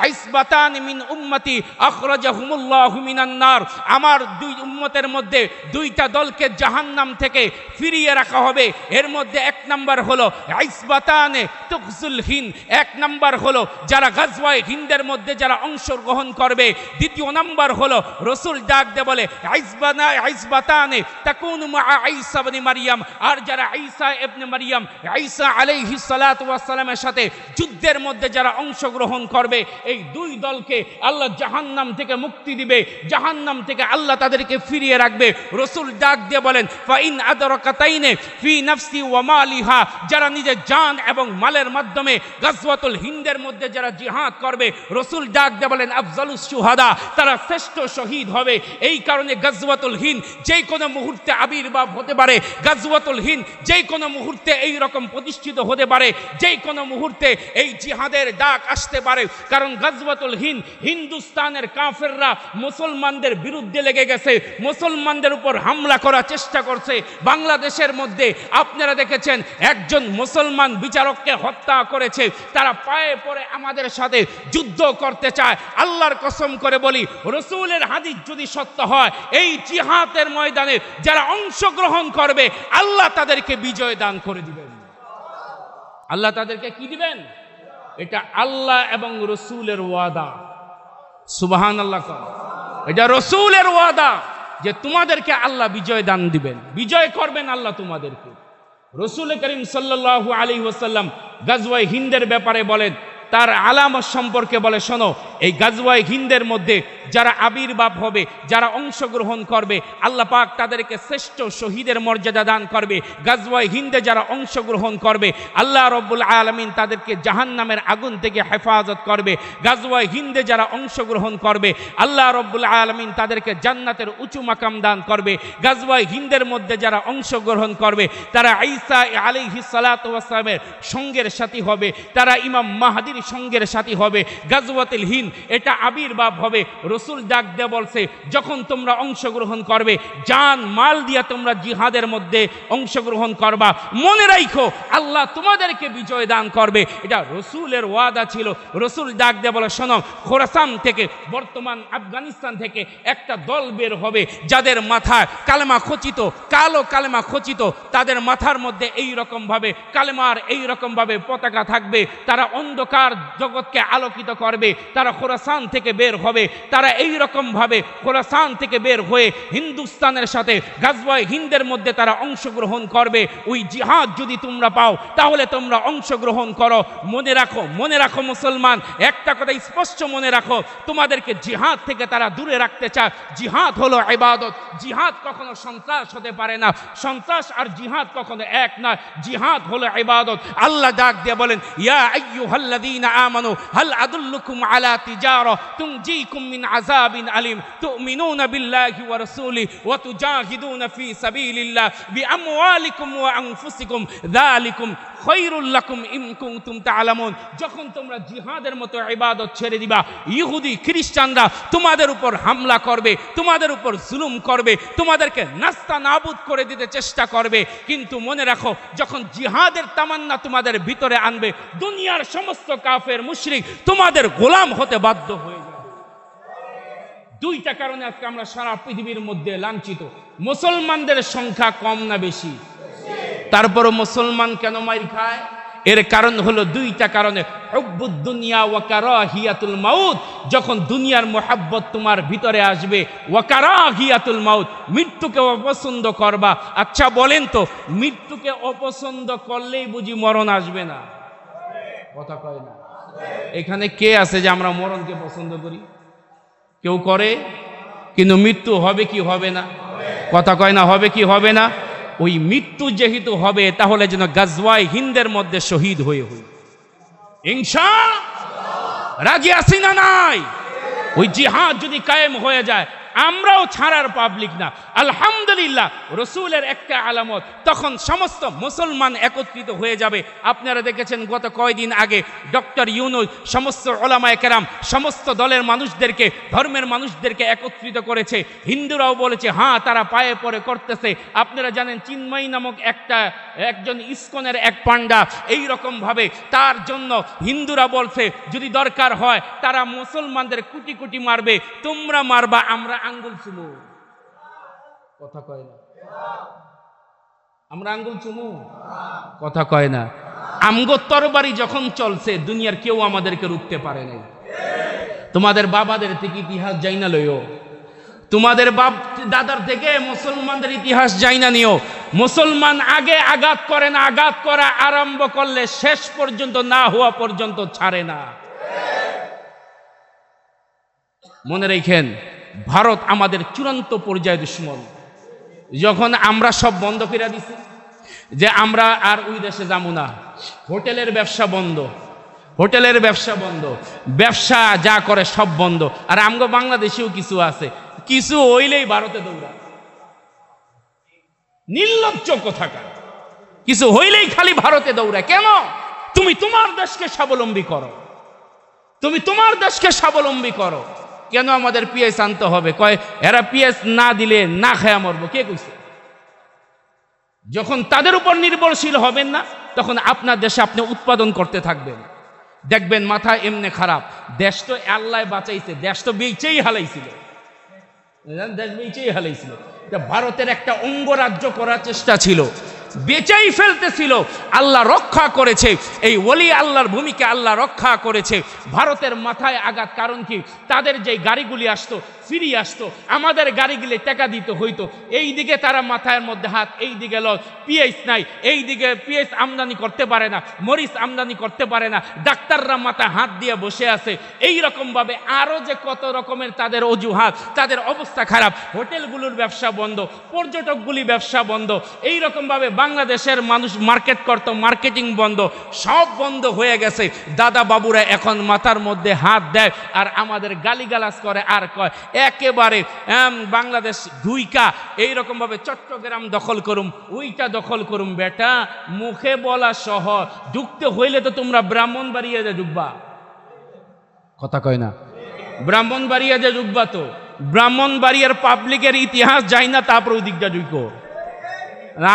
আইসবাতানে মিন উম্মতি আখরাজাহুমুল্লাহু মিনান নার। আমার দুই উম্মতের মধ্যে দুইটা দলকে জাহান্নাম থেকে ফিরিয়ে রাখা হবে। এর মধ্যে এক নাম্বার হলো আইসবাতানে তুকজুল হিন্দ, এক নাম্বার হলো যারা গাজওয়ায়ে হিন্দের মধ্যে যারা অংশগ্রহণ করবে। দ্বিতীয় নাম্বার হলো রাসূল ডাক দিয়ে বলে আইসবাতানে তাকুনু মা ঈসা ইবনে মারইয়াম, আর যারা ঈসা ইবনে মারইয়াম ঈসা আলাইহিস সালাতু ওয়াস সালামের সাথে যুদ্ধের মধ্যে যারা অংশগ্রহণ করবে, এই দুই দলকে আল্লাহ জাহান্নাম থেকে মুক্তি দিবে, জাহান্নাম থেকে আল্লাহ তাদেরকে ফিরিয়ে রাখবে। রাসূল ডাক দিয়ে বলেন, ফাইন আদরাকাতাইনে ফি নাফসি ওয়া মালিহা, যারা নিজের জান এবং মালের মাধ্যমে গাজওয়াতুল হিন্দের মধ্যে যারা জিহাদ করবে, রাসূল ডাক দিয়ে বলেন আফজালুশ শুহাদা, তারা শ্রেষ্ঠ শহীদ হবে। এই কারণে গাজওয়াতুল হিন্দ যেই কোনো মুহূর্তে আবির্ভাব হতে পারে, গাজওয়াতুল হিন্দ যেই কোনো মুহূর্তে এই রকম প্রতিষ্ঠিত হতে পারে, যেই কোনো মুহূর্তে এই জিহাদের ডাক আসতে পারে। কারণ গাজওয়াতুল হিন্দ, হিন্দুস্তানের কাফেররা মুসলমানদের বিরুদ্ধে লেগে গেছে, মুসলমানদের উপর হামলা করার চেষ্টা করছে। বাংলাদেশের মধ্যে আপনারা দেখেছেন একজন মুসলমান বিচারককে হত্যা করেছে, তারা পায়ে পড়ে আমাদের সাথে যুদ্ধ করতে চায়। আল্লাহর কসম করে বলি, রাসূলের হাদিস যদি সত্য হয়, এই জিহাদের ময়দানে যারা অংশগ্রহণ করবে আল্লাহ তাদেরকে বিজয় দান করে দিবেন। আল্লাহ তাদেরকে কি দিবেন? এটা আল্লাহ এবং রাসূলের ওয়াদা। সুবহানাল্লাহ। এটা রাসূলের ওয়াদা যে তোমাদেরকে আল্লাহ বিজয় দান দিবেন, বিজয় করবেন আল্লাহ তোমাদেরকে। রাসূল করিম সাল্লাল্লাহু আলাইহি ওয়াসাল্লাম গাজওয়ায়ে হিন্দের ব্যাপারে বলেন, তার আলামত সম্পর্কে বলে, শোনো, এই গাজওয়ায়ে হিন্দের মধ্যে যারা আবির্ভাব হবে, যারা অংশগ্রহণ করবে, আল্লাহ পাক তাদেরকে শ্রেষ্ঠ শহীদের মর্যাদা দান করবে। গাজওয়ায়ে হিন্দে যারা অংশগ্রহণ করবে আল্লাহ রাব্বুল আলামিন তাদেরকে জাহান্নামের আগুন থেকে হেফাজত করবে। গাজওয়ায়ে হিন্দে যারা অংশগ্রহণ করবে আল্লাহ রাব্বুল আলামিন তাদেরকে জান্নাতের উঁচু মাকাম দান করবে। গাজওয়ায়ে হিন্দের মধ্যে যারা অংশগ্রহণ করবে তারা ঈসা আলাইহিস সালাতু ওয়াস সালামের সঙ্গের সাথী হবে, তারা ইমাম মাহদির সঙ্গের সাথী হবে। গাজওয়াতুল হিন্দ এটা আবির্ভাব হবে। রাসূল ডাক দিয়ে বলছে, যখন তোমরা অংশগ্রহণ করবে জান মাল দিয়া তোমরা জিহাদের মধ্যে অংশগ্রহণ করবা, মনে রাখো আল্লাহ তোমাদেরকে বিজয় দান করবে। এটা রাসূলের ওয়াদা ছিল। রাসূল ডাক দিয়ে বলে, শোনো, খোরাসান থেকে, বর্তমান আফগানিস্তান থেকে একটা দল বের হবে যাদের মাথায় কালেমা খচিত, কালো কালেমা খচিত, তাদের মাথার মধ্যে এই রকম ভাবে কালেমার এই রকম ভাবে পতাকা থাকবে। তারা অন্ধকার জগৎকে আলোকিত করবে। তারা খোরাসান থেকে বের হবে, তারা এই রকম ভাবে খোরাসান থেকে বের হয়ে হিন্দুস্তানের সাথে গাজওয়ায়ে হিন্দের মধ্যে তারা অংশগ্রহণ করবে। ওই জিহাদ যদি তোমরা পাও তাহলে তোমরা অংশগ্রহণ করো। মনে রাখো, মনে রাখো মুসলমান, একটা কথা স্পষ্ট মনে রাখো, তোমাদেরকে জিহাদ থেকে তারা দূরে রাখতে চায়। জিহাদ হলো ইবাদত, জিহাদ কখনো সন্ত্রাস হতে পারে না, সন্ত্রাস আর জিহাদ কখনো এক না, জিহাদ হলো ইবাদত। আল্লাহ ডাক দিয়ে বলেন, ইয়া আইয়ুহাল্লাযীনা আমানু হাল আদুল্লুকুম আলা তিজারা তুনজিকুম মিন আযাবিন আলিম তুমিনুনা বিল্লাহি ওয়া রাসূলিহি ওয়া তুজাহিদুনা ফি সাবিলিল্লাহ বিআমওয়ালিকুম ওয়া আনফুসিকুম যালিকুম খায়রুল লাকুম ইন কুনতুম তা'লামুন। যখন তোমরা জিহাদের মতো ইবাদত ছেড়ে দিবা, ইহুদি খ্রিস্টানরা তোমাদের উপর হামলা করবে, তোমাদের উপর জুলুম করবে, তোমাদেরকে নাস্তা নাবুদ করে দিতে চেষ্টা করবে, কিন্তু মনে রাখো যখন জিহাদের তামান্না তোমাদের ভিতরে আনবে, দুনিয়ার সমস্ত কাফের মুশরিক তোমাদের গোলাম হতে বাধ্য হয়ে যাবে। দুইটা কারণে আজকে আমরা সারা পৃথিবীর মধ্যে লাঞ্ছিত। মুসলমানদের সংখ্যা কম না বেশি? তারপরও মুসলমান কেন মাইর খায়? এর কারণ হলো দুইটা কারণে। হুব্বুদ দুনিয়া ওয়া কারাহিয়াতুল মাউত, যখন দুনিয়ার মোহাব্বত তোমার ভিতরে আসবে, ওয়া কারাহিয়াতুল মাউত, মৃত্যুকে অপছন্দ করবা। আচ্ছা বলেন তো, মৃত্যুকে অপছন্দ করলেই বুঝি মরণ আসবে না? কথা কয় না। এখানে কে আছে যে আমরা মরণকে পছন্দ করি? কেউ করে, কিন্তু মৃত্যু হবে কি হবে না? কথা কয় না, হবে কি হবে না? ওই মৃত্যু যেহেতু হবে, তাহলে যেন গাজওয়ায়ে হিন্দের মধ্যে শহীদ হয়ে হই। ইনশাআল্লাহ রাজি আছি না নাই? ওই জিহাদ যদি কায়েম হয়ে যায়, আমরাও ছাড়ার পাবলিক না। আলহামদুলিল্লাহ, রসুলের একটা আলামত, তখন সমস্ত মুসলমান একত্রিত হয়ে যাবে। আপনারা দেখেছেন গত কয়েকদিন আগে ডক্টর ইউনূস সমস্ত উলামায়ে কেরাম, সমস্ত দলের মানুষদেরকে, ধর্মের মানুষদেরকে একত্রিত করেছে। হিন্দুরাও বলেছে হ্যাঁ তারা পায়ে পড়ে করতেছে। আপনারা জানেন চিন্ময়ী নামক একজন ইসকনের এক পান্ডা, এই রকম ভাবে তার জন্য হিন্দুরা বলছে যদি দরকার হয় তারা মুসলমানদের কুটি কুটি মারবে, তোমরা মারবা, আমরা আঙ্গুল চুমু। কথা কয় না, আমরা আঙ্গুল চুমু। কথা কয় না। আমগো তরবারি যখন চলছে, দুনিয়ার কেউ আমাদেরকে রুখতে পারে নাই। তোমাদের বাবাদের থেকে ইতিহাস যাই না লইও, তোমাদের বাপ দাদার থেকে মুসলমানদের ইতিহাস যাই না নিও। মুসলমান আগে আঘাত করে না, আঘাত করা আরম্ভ করলে শেষ পর্যন্ত না হওয়া পর্যন্ত ছাড়ে না। মনে রাখেন, ভারত আমাদের চূড়ান্ত পর্যায়ে দুশ্মন। যখন আমরা সব বন্ধ করে দিছি, যে আমরা আর ওই দেশে যাবো না, হোটেলের ব্যবসা বন্ধ, হোটেলের ব্যবসা বন্ধ, ব্যবসা যা করে সব বন্ধ। আর আমগো বাংলাদেশেও কিছু আছে, কিছু হইলেই ভারতে দৌড়া। নির্লজ্জ কোথাকার, কিছু হইলেই খালি ভারতে দৌড়া। কেন? তুমি তোমার দেশকে স্বাবলম্বী করো, তুমি তোমার দেশকে স্বাবলম্বী করো। কেন আমাদের পিএস আনতে হবে? কয় এরা পিএস না দিলে না খায়া মরবো। কে কইছে? যখন তাদের উপর নির্ভরশীল হবেন না, তখন আপনার দেশে আপনি উৎপাদন করতে থাকবেন। দেখবেন মাথা এমনি খারাপ। দেশ তো আল্লাহ বাঁচাইছে, দেশ তো বেচেই হালাইছিল, দেশ বেচেই হালাইছিল। ভারতের একটা অঙ্গরাজ্য করার চেষ্টা ছিল, বেচাই ফেলতেছিল, আল্লাহ রক্ষা করেছে। এই ওলি আল্লাহর ভূমিকা আল্লাহ রক্ষা করেছে। ভারতের মাথায় আঘাত। কারণ কি? তাদের যে গাড়িগুলি আসতো, ফিরি আসতো, আমাদের গাড়িগুলি টাকা দিতে হইতো। এই দিকে তারা মাথার মধ্যে হাত, এই দিকে লস, পিএস নাই, এই দিকে পিএস আমদানি করতে পারে না, মরিচ আমদানি করতে পারে না, ডাক্তাররা মাথায় হাত দিয়ে বসে আছে। এই রকম ভাবে আরো যে কত রকমের তাদের অজুহাত, তাদের অবস্থা খারাপ। হোটেলগুলোর ব্যবসা বন্ধ, পর্যটকগুলি ব্যবসা বন্ধ। এই রকম ভাবে বাংলাদেশের মানুষ মার্কেট করতো, মার্কেটিং বন্ধ, সব বন্ধ হয়ে গেছে। দাদা বাবুরা এখন মাথার মধ্যে হাত দেয় আর আমাদের গালিগালাজ করে আর কয় একেবারে বাংলাদেশ ধুইকা এইরকম ভাবে চট্টগ্রাম দখল করুম, ওইটা দখল করুম। বেটা, মুখে বলা শহর, ঢুকতে হইলে তো তোমরা ব্রাহ্মণবাড়িয়া যে ঢুকবা। কথা কয় না, ব্রাহ্মণবাড়িয়া যে ঢুকবা, তো ব্রাহ্মণবাড়িয়ার পাবলিকের ইতিহাস যাই না, তারপর ওই দিকটা ঢুকো।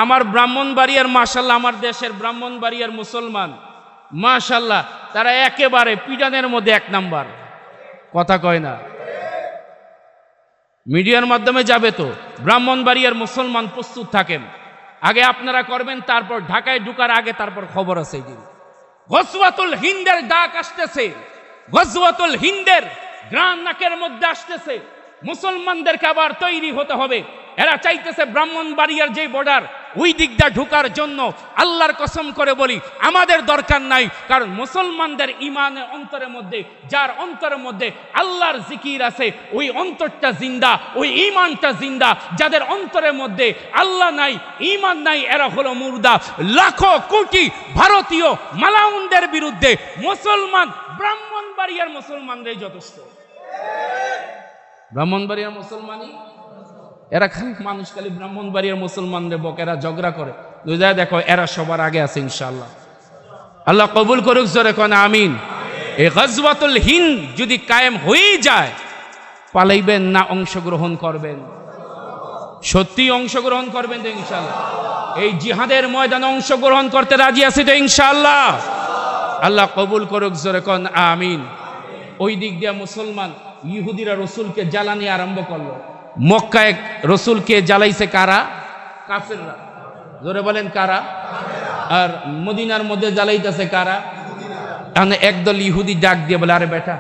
আমার ব্রাহ্মণবাড়িয়ার মাশাল্লাহ, আমার দেশের ব্রাহ্মণবাড়িয়ার মুসলমান মাশাল্লাহ, তারা একেবারে পিডানের মধ্যে এক নাম্বার। কথা কয় না। মিডিয়ার মাধ্যমে যাবে তো, ব্রাহ্মণবাড়িয়ার মুসলমান প্রস্তুত থাকেন। আগে আপনারা করবেন, তারপর ঢাকায় ঢুকার আগে তারপর খবর আছে। গজওয়াতুল হিন্দের ডাক আসতেছে, গজওয়াতুল হিন্দের গ্রাম নাকের মধ্যে আসতেছে। মুসলমানদেরকে আবার তৈরি হতে হবে। এরা চাইতেছে ব্রাহ্মণবাড়িয়ার যে বর্ডার, ওই দিকটা ঢুকার জন্য। আল্লাহর কসম করে বলি, আমাদের দরকার নাই। কারণ মুসলমানদের ইমানের অন্তরের মধ্যে, যার অন্তরের মধ্যে আল্লাহর জিকির আছে, ওই অন্তরটা জিন্দা, ওই ইমানটা জিন্দা। যাদের অন্তরের মধ্যে আল্লাহ নাই, ইমান নাই, এরা হলো মুর্দা। লাখো কোটি ভারতীয় মালাউনদের বিরুদ্ধে মুসলমান ব্রাহ্মণবাড়িয়া ব্রাহ্মণবাড়িয়ার মুসলমানরাই যথেষ্ট। ব্রাহ্মণবাড়িয়ার মুসলমানই এরা খালি মানুষ খালি ব্রাহ্মণবাড়িয়ার মুসলমানদের বকেরা ঝগড়া করে, দেখো এরা সবার আগে আছে ইনশাআল্লাহ। আল্লাহ কবুল করুক, জোরে কোন আমিন। এই গজওয়াতুল হিন্দ যদি কায়েম হয়ে যায়, পালাইবেন না অংশগ্রহণ করবেন? সত্যি অংশগ্রহণ করবেন তো ইনশাআল্লাহ? এই জিহাদের ময়দানে অংশগ্রহণ করতে রাজি আছি তো ইনশাআল্লাহ? আল্লাহ কবুল করুক, জোরে কোন আমিন। ওই দিক দিয়ে মুসলমান ইহুদিরা রসুলকে জ্বালানি আরম্ভ করলো। মক্কায় রসুলকে জ্বালাইছে কারা? কাফেররা। জোরে বলেন কারা? আর মদিনার মধ্যে জ্বালাইতেছে কারা? একদল ইহুদি ডাক দিয়ে বলে, আরে বেটা,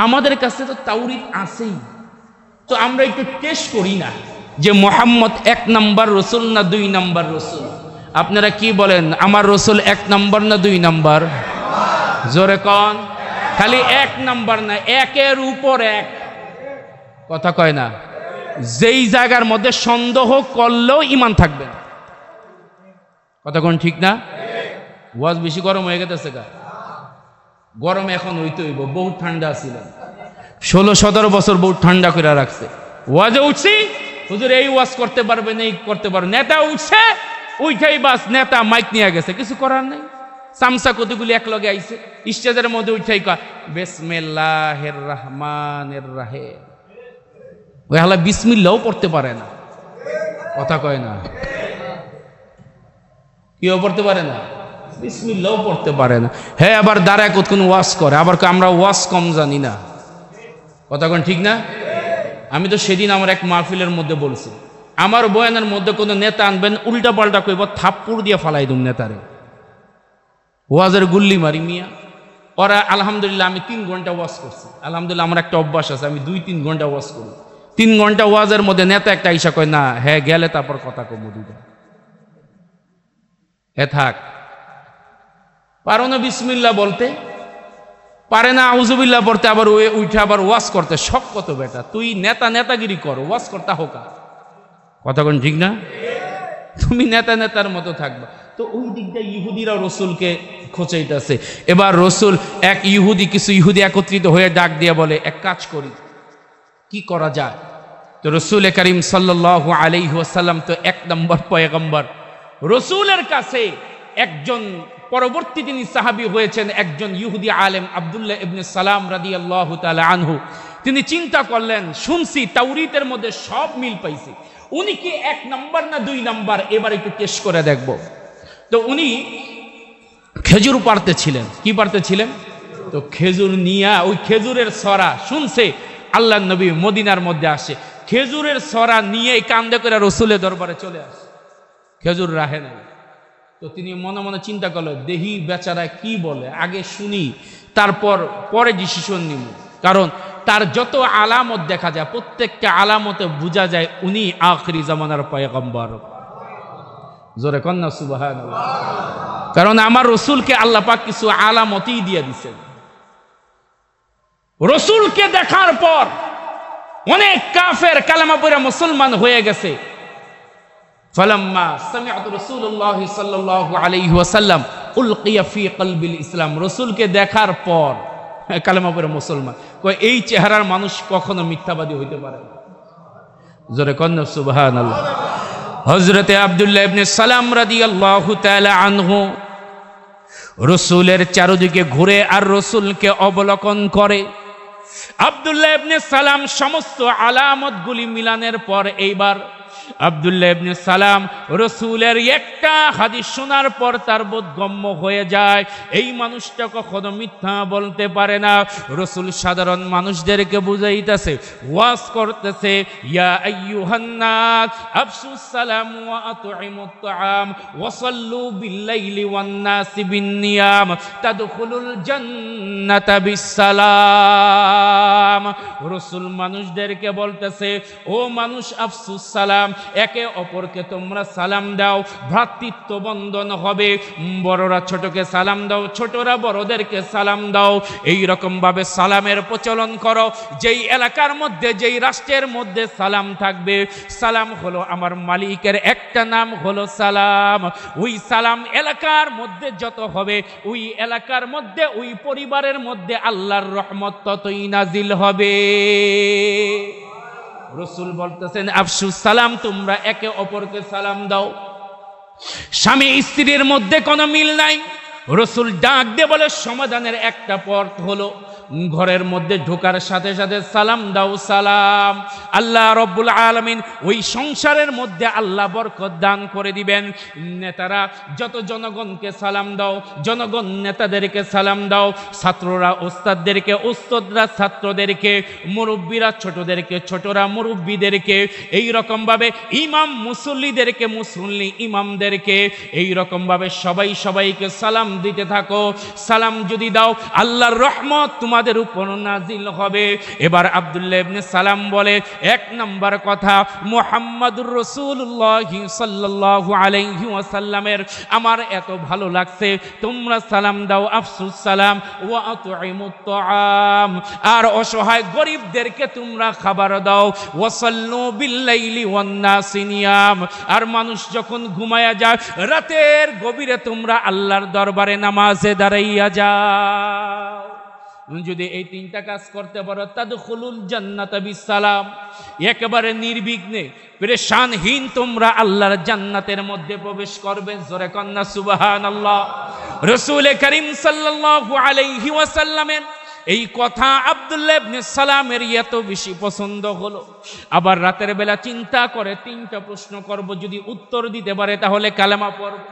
আমাদের কাছে তো তাওরীত আছেই, তো আমরা একটু টেস্ট করি না যে মুহাম্মদ 1 নাম্বার রসুল না 2 নাম্বার রসুল? আপনারা কি বলেন, আমার রসুল 1 নাম্বার না 2 নাম্বার? জোরে কন। খালি 1 নাম্বার না, 1-এর উপর 1। কথা কয় না? যেই জায়গার মধ্যে সন্দেহ করলেও ঈমান থাকবে না। কথা কোন ঠিক না? ওয়াজ বেশি গরম হয়ে গেছে গা? গরম এখন হইতে হইব, বহুত ঠান্ডা ছিল। 16-17 বছর বহুত ঠান্ডা করে রাখছে। ওয়াজে উঠছি, হুজুর এই ওয়াজ করতে পারবেন, এই করতে পারবেন। নেতা উঠছে, উঠাই বাস, নেতা মাইক নিয়ে গেছে, কিছু করার নেই। সামসা কতগুলি এক লগে আইছে, স্টেজের মধ্যে উঠাই কয় বিসমিল্লাহির রহমানির রহিম। ওই হালা বিসমিল্লাহও পড়তে পারে না। কথা কয় না? কেউ পড়তে পারে না, বিসমিল্লাহও পড়তে পারে না। হ্যাঁ, আবার দাঁড়ায় কতক্ষণ ওয়াজ করে, আবার আমরা ওয়াজ কম জানি না। কথা কোন ঠিক না? আমি তো সেদিন আমার এক মাহফিলের মধ্যে বলছি, আমার বয়ানের মধ্যে কোনো নেতা আনবেন, উল্টা পাল্টা কইব, থাপ্পড় দিয়ে ফালাই দুম নেতারে। ওয়াজের গুল্লি মারি মিয়া। ওরা আলহামদুলিল্লাহ, আমি 3 ঘন্টা ওয়াজ করছি। আলহামদুলিল্লাহ, আমার একটা অভ্যাস আছে, আমি 2-3 ঘন্টা ওয়াজ করি। 3 ঘন্টা ওয়াজের মধ্যে নেতা একটা আইসা কয়, না হ্যাঁ গেলে তারপর কথা কম দুইটা। এ থাক, পারো না বিসমিল্লাহ বলতে, পারে না আউযুবিল্লাহ পড়তে, আবার উঠে আবার ওয়াজ করতে। শখ কত বেটা, তুই নেতাগিরি কর, ওয়াজ করতে হোকা। কথা কোন ঠিক না? তুমি নেতার মতো থাকবা। তো ওই দিকটা ইহুদিরা রসুলকে খোঁচাইতেছে। এবার রসুল কিছু ইহুদি একত্রিত হয়ে ডাক দিয়ে বলে, এক কাজ করি, কি করা যায়? তো রসুল করিম সাল্লাল্লাহু আলাইহি ওয়াসাল্লাম তো 1 নম্বর পয়গম্বর। রসুলের কাছে একজন পরবর্তী তিনি সাহাবী হয়েছেন, একজন ইহুদি আলেম আব্দুল্লাহ ইবনে সালাম রাদিয়াল্লাহু তাআলা আনহু। তিনি চিন্তা করলেন, শুনছি তাওরীতের মধ্যে সব মিল পাইছি, উনি কি 1 নাম্বার না 2 নাম্বার, এবার একটু টেস্ট করে দেখব। তো উনি খেজুর পারতেছিলেন। কি পারতেছিলেন? তো খেজুর নিয়া, ওই খেজুরের ছড়া শুনছে আল্লাহর নবী মদিনার মধ্যে আসে, খেজুরের ছড়া নিয়ে কান্দে করে রসুলের দরবারে চলে আসে, খেজুর রাহে নাই। তো তিনি মনে মনে চিন্তা করলেন, দেহি বেচারা কি বলে, আগে শুনি, তারপর পরে ডিসিশন নিব। কারণ তার যত আলামত দেখা যায়, প্রত্যেকটা আলামতে বোঝা যায় উনি আখিরি জামানার পয়গম্বর। জোরে কন্যা সুবহানাল্লাহ। কারণ আমার রসুলকে আল্লাহ পাক কিছু আলামতই দিয়ে দিচ্ছেন। রসুলকে দেখার পর অনেক কাফের কালেমা পড়ে মুসলমান হয়ে গেছে। ফালাম্মা সামি'তু রাসূলুল্লাহ সাল্লাল্লাহু আলাইহি ওয়াসাল্লাম উলকিয়া ফি কলবিল ইসলাম, রসুলকে দেখার পর কালেমা পড়ে মুসলমান। কয় এই চেহারার মানুষ কখনো মিথ্যাবাদী হইতে পারে না। জোরে কন্যা সুবহানাল্লাহ। হযরতে আব্দুল্লাহ ইবনে সালাম রাদিয়াল্লাহু তাআলা আনহু রসুলের চারদিকে ঘুরে আর রসুলকে অবলোকন করে। আব্দুল্লাহ ইবনে সালাম সমস্ত আলামতগুলি মিলানের পর এইবার আব্দুল্লাহ ইবনে সালাম রসুলের একটা হাদিস শোনার পর তার বোধগম্য হয়ে যায় এই মানুষটা কখনো মিথ্যা বলতে পারে না। রসুল সাধারণ মানুষদেরকে বুঝাইতেছে, ওয়াজ করতেছে, ইয়া আইয়ুহান নাস আফসুস সালাম ওয়া আত'ইমুত তাআম ওয়া সাল্লু বিল-লাইলি ওয়ান-নাসি বিন-নিয়াম তাদখুলুল জান্নাতা বিস-সালাম। রসুল মানুষদেরকে বলতেছে, ও মানুষ, আফসুস সালাম, একে অপরকে তোমরা সালাম দাও, ভ্রাতৃত্ব বন্ধন হবে। বড়রা ছোটকে সালাম দাও, ছোটরা বড়দেরকে সালাম দাও। এই রকম ভাবে সালামের প্রচলন করো। যেই এলাকার মধ্যে, যেই রাষ্ট্রের মধ্যে সালাম থাকবে, সালাম হলো আমার মালিকের একটা নাম হলো সালাম। ওই সালাম এলাকার মধ্যে যত হবে, ওই এলাকার মধ্যে, ওই পরিবারের মধ্যে আল্লাহর রহমত ততই নাজিল হবে। রাসূল বলতেছেন আফসুস সালাম, তোমরা একে অপরকে সালাম দাও। স্বামী স্ত্রীর মধ্যে কোনো মিল নাই, রাসূল ডাক দিয়ে বলে সমাধানের একটা পথ হলো ঘরের মধ্যে ঢোকার সাথে সাথে সালাম দাও। সালাম আল্লাহ রব্বুল আলামিন ওই সংসারের মধ্যে আল্লাহ বরকত দান করে দিবেন। নেতারা যত জনগণকে সালাম দাও, জনগণ নেতাদেরকে সালাম দাও, ছাত্ররা ওস্তাদদেরকে, ওস্তাদরা ছাত্রদেরকে, মুরব্বীরা ছোটদেরকে, ছোটরা মুরব্বীদেরকে, এই রকম ভাবে ইমাম মুসল্লিদেরকে, মুসল্লি ইমামদেরকে, এই রকম ভাবে সবাই সবাইকে সালাম দিতে থাকো। সালাম যদি দাও আল্লাহর রহমত তোমাদের উপর নাজিল হবে। এবার আব্দুল্লাহ ইবনে সালাম বলে, এক নাম্বার কথা, মুহাম্মাদুর রাসূলুল্লাহ সাল্লাল্লাহু আলাইহি ওয়াসাল্লামের আমার এত ভালো লাগছে, তোমরা সালাম দাও। আফসুস সালাম ওয়া আতঈমুত তাআম, আর অসহায় গরিবদেরকে তোমরা খাবার দাও। ওয়াসাল্লু বিল্লাইলি ওয়ান নাসি নিয়াম, আর মানুষ যখন ঘুমায়া যায় রাতের গভীরে তোমরা আল্লাহর দরবারে নামাজে দাঁড়াইয়া যাও। যদি এই তিনটা কাজ করতে পারো, তাদখুলুল জান্নাতা বিসালাম, একেবারে নির্বিঘ্নে পেরেশানহীন তোমরা আল্লাহর জান্নাতের মধ্যে প্রবেশ করবে। জোরে কন্না সুবহানাল্লাহ। রাসূল করিম সাল্লাল্লাহু আলাইহি ওয়াসাল্লামের এই কথা আব্দুল্লাহ ইবনে সালামের এত বেশি পছন্দ হলো। আবার রাতের বেলা চিন্তা করে তিনটা প্রশ্ন করব, যদি উত্তর দিতে পারে তাহলে কালেমা পড়ব।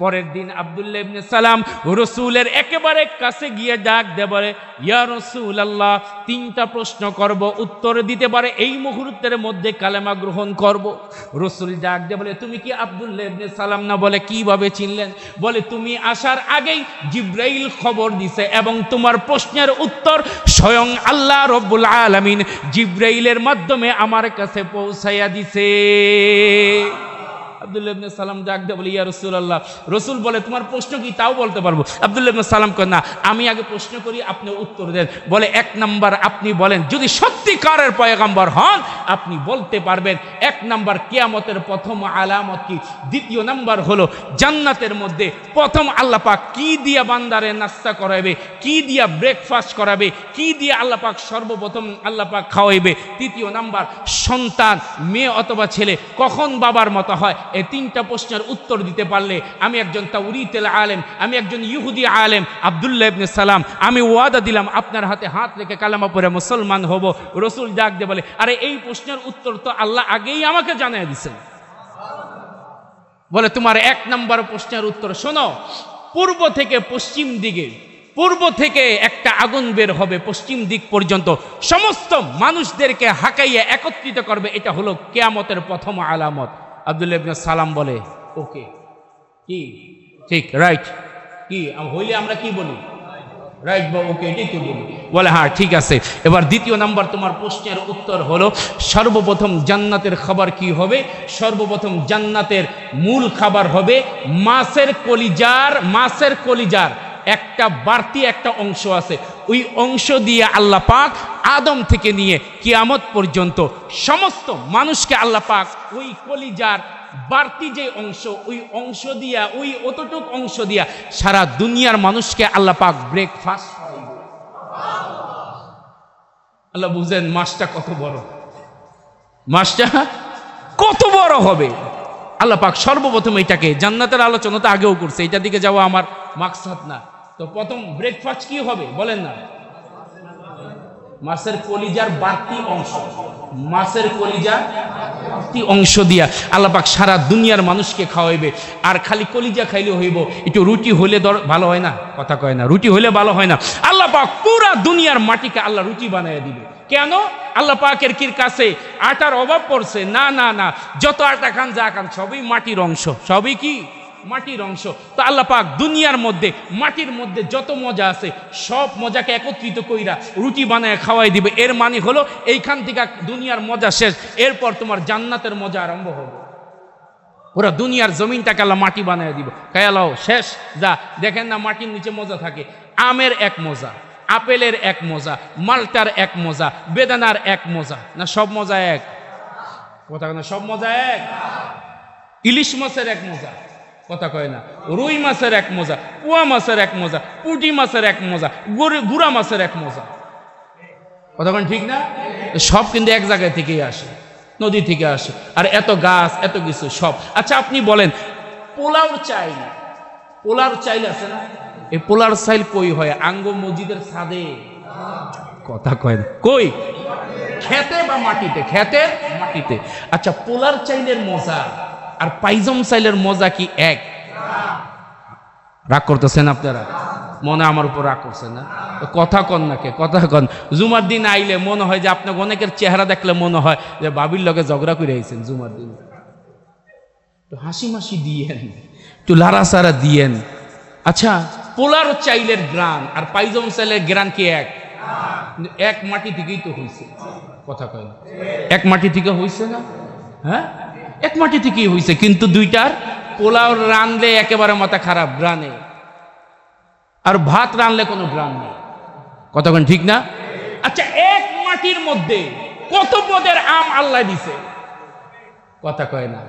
পরের দিন আব্দুল্লাহ ইবনে সালাম রাসূলের একেবারে কাছে গিয়ে ডাক দিয়ে বলে, ইয়া রাসূলুল্লাহ, তিনটা প্রশ্ন করব, উত্তর দিতে পারে এই মুহূর্তের মধ্যে কালেমা গ্রহণ করব। রাসূল ডাক দিয়ে বলে, তুমি কি আব্দুল্লাহ ইবনে সালাম না? বলে কিভাবে চিনলেন? বলে তুমি আসার আগেই জিবরাইল খবর দিছে এবং তোমার প্রশ্নের উত্তর স্বয়ং আল্লাহ রব্বুল আলামিন জিবরাইলের মাধ্যমে আমার কাছে পৌঁছাইয়া দিছে। আব্দুল্লাহ ইবনে সালাম ডাক দিয়ে বলে, ইয়া রাসূলুল্লাহ। রাসূল বলে, তোমার প্রশ্ন কি তাও বলতে পারবো? আব্দুল্লাহ ইবনে সালাম কয়, না, আমি আগে প্রশ্ন করি, আপনি উত্তর দেন। বলে, এক নাম্বার আপনি বলেন, যদি সত্যিকারের পয়গম্বর হন আপনি বলতে পারবেন এক নাম্বার কিয়ামতের প্রথম আলামত কি? দ্বিতীয় নাম্বার হলো জান্নাতের মধ্যে প্রথম আল্লাহ পাক কি দিয়া বান্দারে নাস্তা করাবে, কি দিয়া ব্রেকফাস্ট করাবে, কি দিয়া আল্লাহ পাক সর্বপ্রথম আল্লাহ পাক খাওয়াইবে। তৃতীয় নাম্বার সন্তান, মেয়ে অথবা ছেলে কখন বাবার মতো হয়। এই তিনটা প্রশ্নের উত্তর দিতে পারলে আমি একজন তাওরীতের আলেম, আমি একজন ইহুদি আলেম আব্দুল্লাহ ইবনে সালাম, আমি ওয়াদা দিলাম আপনার হাতে হাত রেখে কালেমা পড়ে মুসলমান হব। রাসূল ডাক দিয়ে বলে, আরে এই প্রশ্নের উত্তর তো আল্লাহ আগেই আমাকে জানিয়ে দিয়েছেন। বলে, তোমার এক নাম্বার প্রশ্নের উত্তর শোনো, পূর্ব থেকে পশ্চিম দিকে, পূর্ব থেকে একটা আগুন বের হবে পশ্চিম দিক পর্যন্ত, সমস্ত মানুষদেরকে হাঁকাইয়া একত্রিত করবে, এটা হলো কিয়ামতের প্রথম আলামত। আব্দুল্লাহ ইবনে সালাম বলে, ওকে, কি ঠিক, রাইট, কি হইলে আমরা কি বলি? রাইট বা ওকে, এটাই তো বলি। বলে, হ্যাঁ ঠিক আছে। এবার দ্বিতীয় নাম্বার তোমার প্রশ্নের উত্তর হলো, সর্বপ্রথম জান্নাতের খাবার কি হবে? সর্বপ্রথম জান্নাতের মূল খাবার হবে মাছের কলিজার একটা বাড়তি একটা অংশ আছে, ওই অংশ দিয়ে আল্লাহ পাক আদম থেকে নিয়ে কিয়ামত পর্যন্ত সমস্ত মানুষকে আল্লাহ পাক ওই কলিজার বাড়তি যে অংশ, ওই অংশ দিয়া, ওই অতটুক অংশ দিয়া সারা দুনিয়ার মানুষকে আল্লাহ পাক ব্রেকফাস্ট করাইবে। আল্লাহ বুঝেন মাছটা কত বড়, মাছটা কত বড় হবে। আল্লাহ পাক সর্বপ্রথম এটাকে, জান্নাতের আলোচনা তো আগেও করছে, এটার দিকে যাওয়া আমার মাকসাদ না। তো প্রথম ব্রেকফাস্ট কি হবে বলেন না? মাছের কলিজার বাড়তি অংশ, মাছের কলিজার বাড়তি অংশ দিয়া আল্লাহ পাক সারা দুনিয়ার মানুষকে খাওয়াইবে। আর খালি কলিজা খাইলে হইব, একটু রুটি হইলে ভালো হয় না? কথা কয় না, রুটি হইলে ভালো হয় না। আল্লাহ পাক পুরা দুনিয়ার মাটিকে আল্লাহ রুটি বানাইয়া দিবে। কেন? আল্লাহ পাকের কি কাছে আটার অভাব পড়ছে? না না না, যত আটা খান যা খান সবই মাটির অংশ, সবই কি মাটির অংশ। তো আল্লাহ পাক দুনিয়ার মধ্যে মাটির মধ্যে যত মজা আছে সব মজাকে একত্রিত কইরা রুটি বানায় খাওয়াই দিবে। এর মানে হলো এইখান থেকে দুনিয়ার মজা শেষ, এরপর তোমার জান্নাতের মজা আরম্ভ হবে। পুরা দুনিয়ার জমিনটাকে আল্লাহ মাটি বানায় দিব, কায়ালাও শেষ যা। দেখেন না মাটির নিচে মজা থাকে, আমের এক মজা, আপেলের এক মজা, মালটার এক মজা, বেদানার এক মজা, না সব মজা এক? কথা কয় না সব মজা এক? ইলিশ মাছের এক মজা, কথা কয় না। রুই মাছের এক মজা, পোয়া মাছের এক মজা, পুঁটি মাছের এক মজা, গুড়া মাছের এক মজা, কথা কয় ঠিক না? সব কিন্তু এক জায়গায় থেকেই আসে, নদী থেকে আসে। আর এত গাছ এত কিছু সব। আচ্ছা আপনি বলেন পোলাওর চাইল, পোলার চাইল আছে না, এই পোলার চাইল কই হয়? আঙ্গ মসজিদের ছাদে, কথা কয় না, কই? খেতে বা মাটিতে? খেতে মাটিতে। আচ্ছা পোলার চাইলের মজা আর পাইজম চাইলের মজা কি এক? রাগ করতেছেন আপনারা? মনে আমার উপর রাগ করছেন না? কথা কন নাকি, কথা কন। জুমার দিন আইলে মনে হয় যে আপনাকে অনেকের চেহারা দেখলে মনে হয় যে বাবির লগে ঝগড়া করে আইছেন। জুমার দিন একটু হাসি মাসি দিয়েন, একটু লাড়াচাড়া দিয়েন। আচ্ছা পোলার চাইলের গ্রান আর পাইজম চাইলের গ্রান কি এক? এক মাটি থেকেই তো হয়েছে, কথা কয় না? এক মাটি থেকে হয়েছে না? হ্যাঁ এক মাটি থেকেই হয়েছে, কিন্তু দুইটার পোলাও রানলে একেবারে মাথা খারাপ গ্রানে, আর ভাত রানলে কোনো গ্রান নেই, কথা কন ঠিক না? আচ্ছা এক মাটির মধ্যে কত পদের আম আল্লাহ দিছে, কথা কয় না?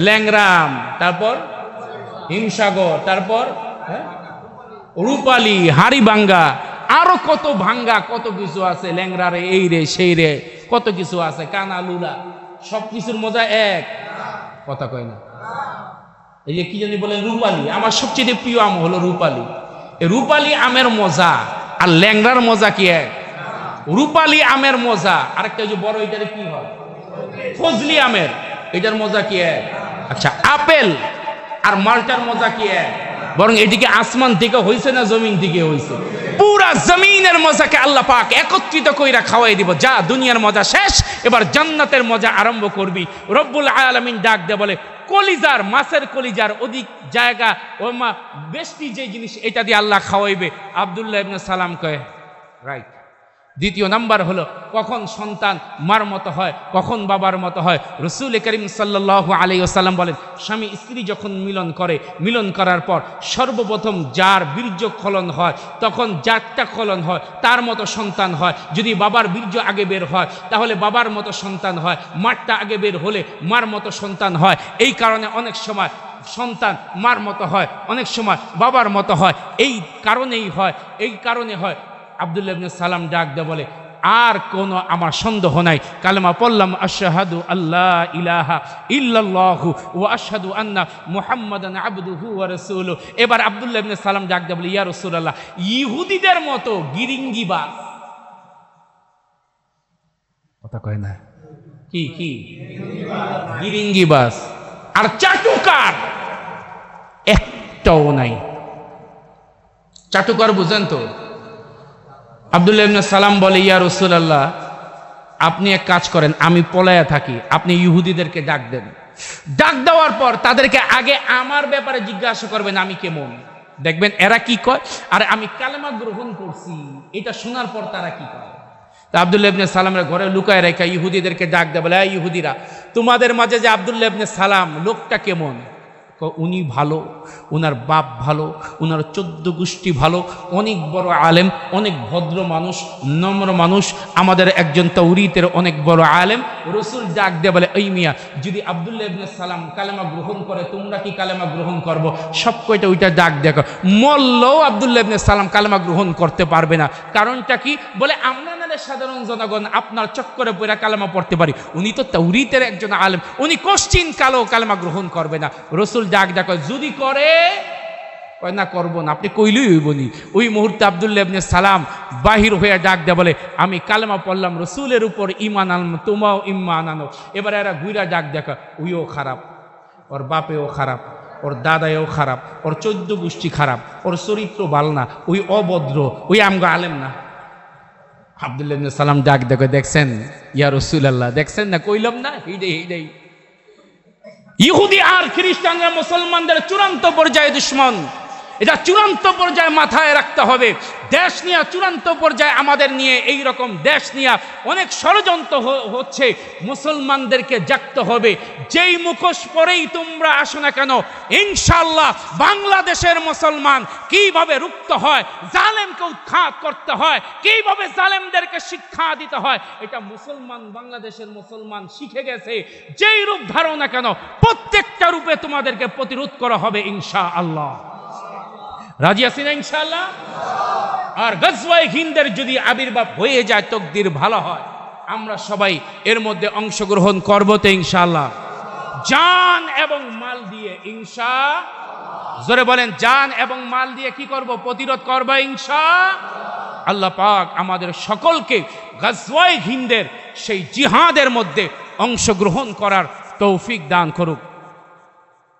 ল্যাংরা আম, তারপর হিমসাগর, তারপর রূপালী, হাড়ি ভাঙ্গা, আরো কত ভাঙ্গা কত কিছু আছে, ল্যাংরা রে, এই রে সেই রে, কত কিছু আছে, কানা লুলা, সব কিছুর মজা এক, কথা কয় না? এই যে কি জানি বলে রূপালী, আমার সবচেয়ে প্রিয় আম হলো রূপালী। এই রূপালী আমের মজা আর ল্যাংরার মজা কি এক? রূপালী আমের মজা, আরেকটা যে বড় এটারে কি হয়, ফজলি আমের, এটার মজা কি এক? আচ্ছা আপেল আর মালটার মজা কি এক? বরং এটিকে আসমান থেকে হইছে না জমিন থেকে হইছে? পুরা জমিনের মজাকে আল্লাহ পাক একত্রিত কইরা খাওয়াই দিব। যা দুনিয়ার মজা শেষ, এবার জান্নাতের মজা আরম্ভ করবি। রব্বুল আলামিন ডাক দে বলে কলিজার, মাছের কলিজার অধিক জায়গা ও মা বেশি যে জিনিস এটা দিয়ে আল্লাহ খাওয়াইবে। আব্দুল্লাহ ইবনে সালাম কয় রাইট। দ্বিতীয় নাম্বার হলো কখন সন্তান মার মতো হয়, কখন বাবার মতো হয়। রাসূল করিম সাল্লাল্লাহু আলাইহি ওয়াসাল্লাম বলেন স্বামী স্ত্রী যখন মিলন করে, মিলন করার পর সর্বপ্রথম যার বীর্য ফলন হয় তখন যারটা ফলন হয় তার মতো সন্তান হয়। যদি বাবার বীর্য আগে বের হয় তাহলে বাবার মতো সন্তান হয়, মারটা আগে বের হলে মার মতো সন্তান হয়। এই কারণে অনেক সময় সন্তান মার মতো হয়, অনেক সময় বাবার মতো হয়। এই কারণেই হয়, এই কারণে হয়। আব্দুল্লাহ ইবনে সালাম ডাক দে বলে আর কোনো আমার সন্দেহ নাই, কালেমা পড়লাম আশহাদু আল্লাহ ইলাহা ইল্লাল্লাহু ওয়া আশহাদু আন্না মুহাম্মাদান আবদুহু ওয়া রাসূলুহু। এবার আব্দুল্লাহ ইবনে সালাম ডাক দে বলে ইয়া রাসূলুল্লাহ, ইহুদিদের মতো গিরিঙ্গিবাজ, কথা কয় না কি কি গিরিঙ্গিবাজ আর চাটুকার একটাও নাই। চাটুকার বুঝেন তো? আব্দুল্লাহ ইবনে সালাম বলে ইয়া রাসূলুল্লাহ, আপনি এক কাজ করেন, আমি পলায়া থাকি, আপনি ইহুদিদেরকে ডাক দেন। ডাক দেওয়ার পর তাদেরকে আগে আমার ব্যাপারে জিজ্ঞাসা করবেন আমি কেমন, দেখবেন এরা কি কয়। আর আমি কালেমা গ্রহণ করছি এটা শোনার পর তারা কি কয়। তা আব্দুল্লাহ ইবনে সালামের ঘরে লুকায় রেখা ইহুদিদেরকে ডাক দেয়, বলে এই ইহুদিরা, তোমাদের মাঝে যে আব্দুল্লাহ ইবনে সালাম লোকটা কেমন? উনি ভালো, উনার বাপ ভালো, উনার 14 গোষ্ঠী ভালো, অনেক বড় আলেম, অনেক ভদ্র মানুষ, নম্র মানুষ, আমাদের একজন তাওরীতের অনেক বড় আলেম। রাসূল ডাক দিয়ে বলে এই মিয়া, যদি আব্দুল্লাহ ইবনে সালাম কালেমা গ্রহণ করে তোমরা কি কালেমা গ্রহণ করবো? সব কয়টা ওইটা ডাক দেখো, মল্লও আব্দুল্লাহ ইবনে সালাম কালেমা গ্রহণ করতে পারবে না। কারণটা কি? বলে আমরা সাধারণ জনগণ আপনার চক্করে পড়ে কালেমা পড়তে পারি, উনি তো তাওরীতের একজন আলেম, উনি কোশ্চিন কালো কালেমা গ্রহণ করবে না। রাসূল ডাক দেখো যদি করে না করবো না, আপনি কইলই হইবনি। ওই মুহূর্তে আব্দুল্লাহ ইবনে সালাম বাহির হয়ে ডাক দেয় বলে আমি কালেমা পড়লাম, রসুলের উপর ঈমান আনলাম, তোমরাও ঈমান আনো। এবার এরা ঘুরা ডাক দেখা, ওইও খারাপ, ওর বাপেও খারাপ, ওর দাদাও খারাপ, ওর 14 গোষ্ঠী খারাপ, ওর চরিত্র ভালো না, ওই অভদ্র, ওই আমগো আলেম না। আব্দুল্লাহ ইবনে সালাম ডাক দেখো, দেখছেন ইয়া রাসূলুল্লাহ, দেখছেন না কইলাম না, এইটাই ইহুদি আর খ্রিস্টানরা মুসলমানদের চূড়ান্ত পর্যায়ে দুশ্মন। এটা চূড়ান্ত পর্যায়ে মাথায় রাখতে হবে। দেশ নিয়ে চূড়ান্ত পর্যায়ে আমাদের নিয়ে এই রকম দেশ নিয়ে অনেক ষড়যন্ত্র হচ্ছে। মুসলমানদেরকে জাগতে হবে। যেই মুখোশ পরেই তোমরা আসো না কেন, ইনশাআল্লাহ বাংলাদেশের মুসলমান কিভাবে রুখতে হয়, জালেমকে উৎখাত করতে হয়, কিভাবে জালেমদেরকে শিক্ষা দিতে হয়, এটা মুসলমান, বাংলাদেশের মুসলমান শিখে গেছে। যেই রূপ ধারো না কেন, প্রত্যেকটা রূপে তোমাদেরকে প্রতিরোধ করা হবে ইনশাআল্লাহ। রাজি আছি না ইনশাআল্লাহ? আর গজওয়ায়ে হিন্দের যদি আবির্ভাব হয়ে যায়, তকদির ভালো হয়, আমরা সবাই এর মধ্যে অংশগ্রহণ করবো তো ইনশাআল্লাহ, জান এবং মাল দিয়ে। জোরে বলেন, জান এবং মাল দিয়ে কি করব? প্রতিরোধ করবো ইনশাআল্লাহ। আল্লাহ পাক আমাদের সকলকে গজওয়ায়ে হিন্দের সেই জিহাদের মধ্যে অংশগ্রহণ করার তৌফিক দান করুক।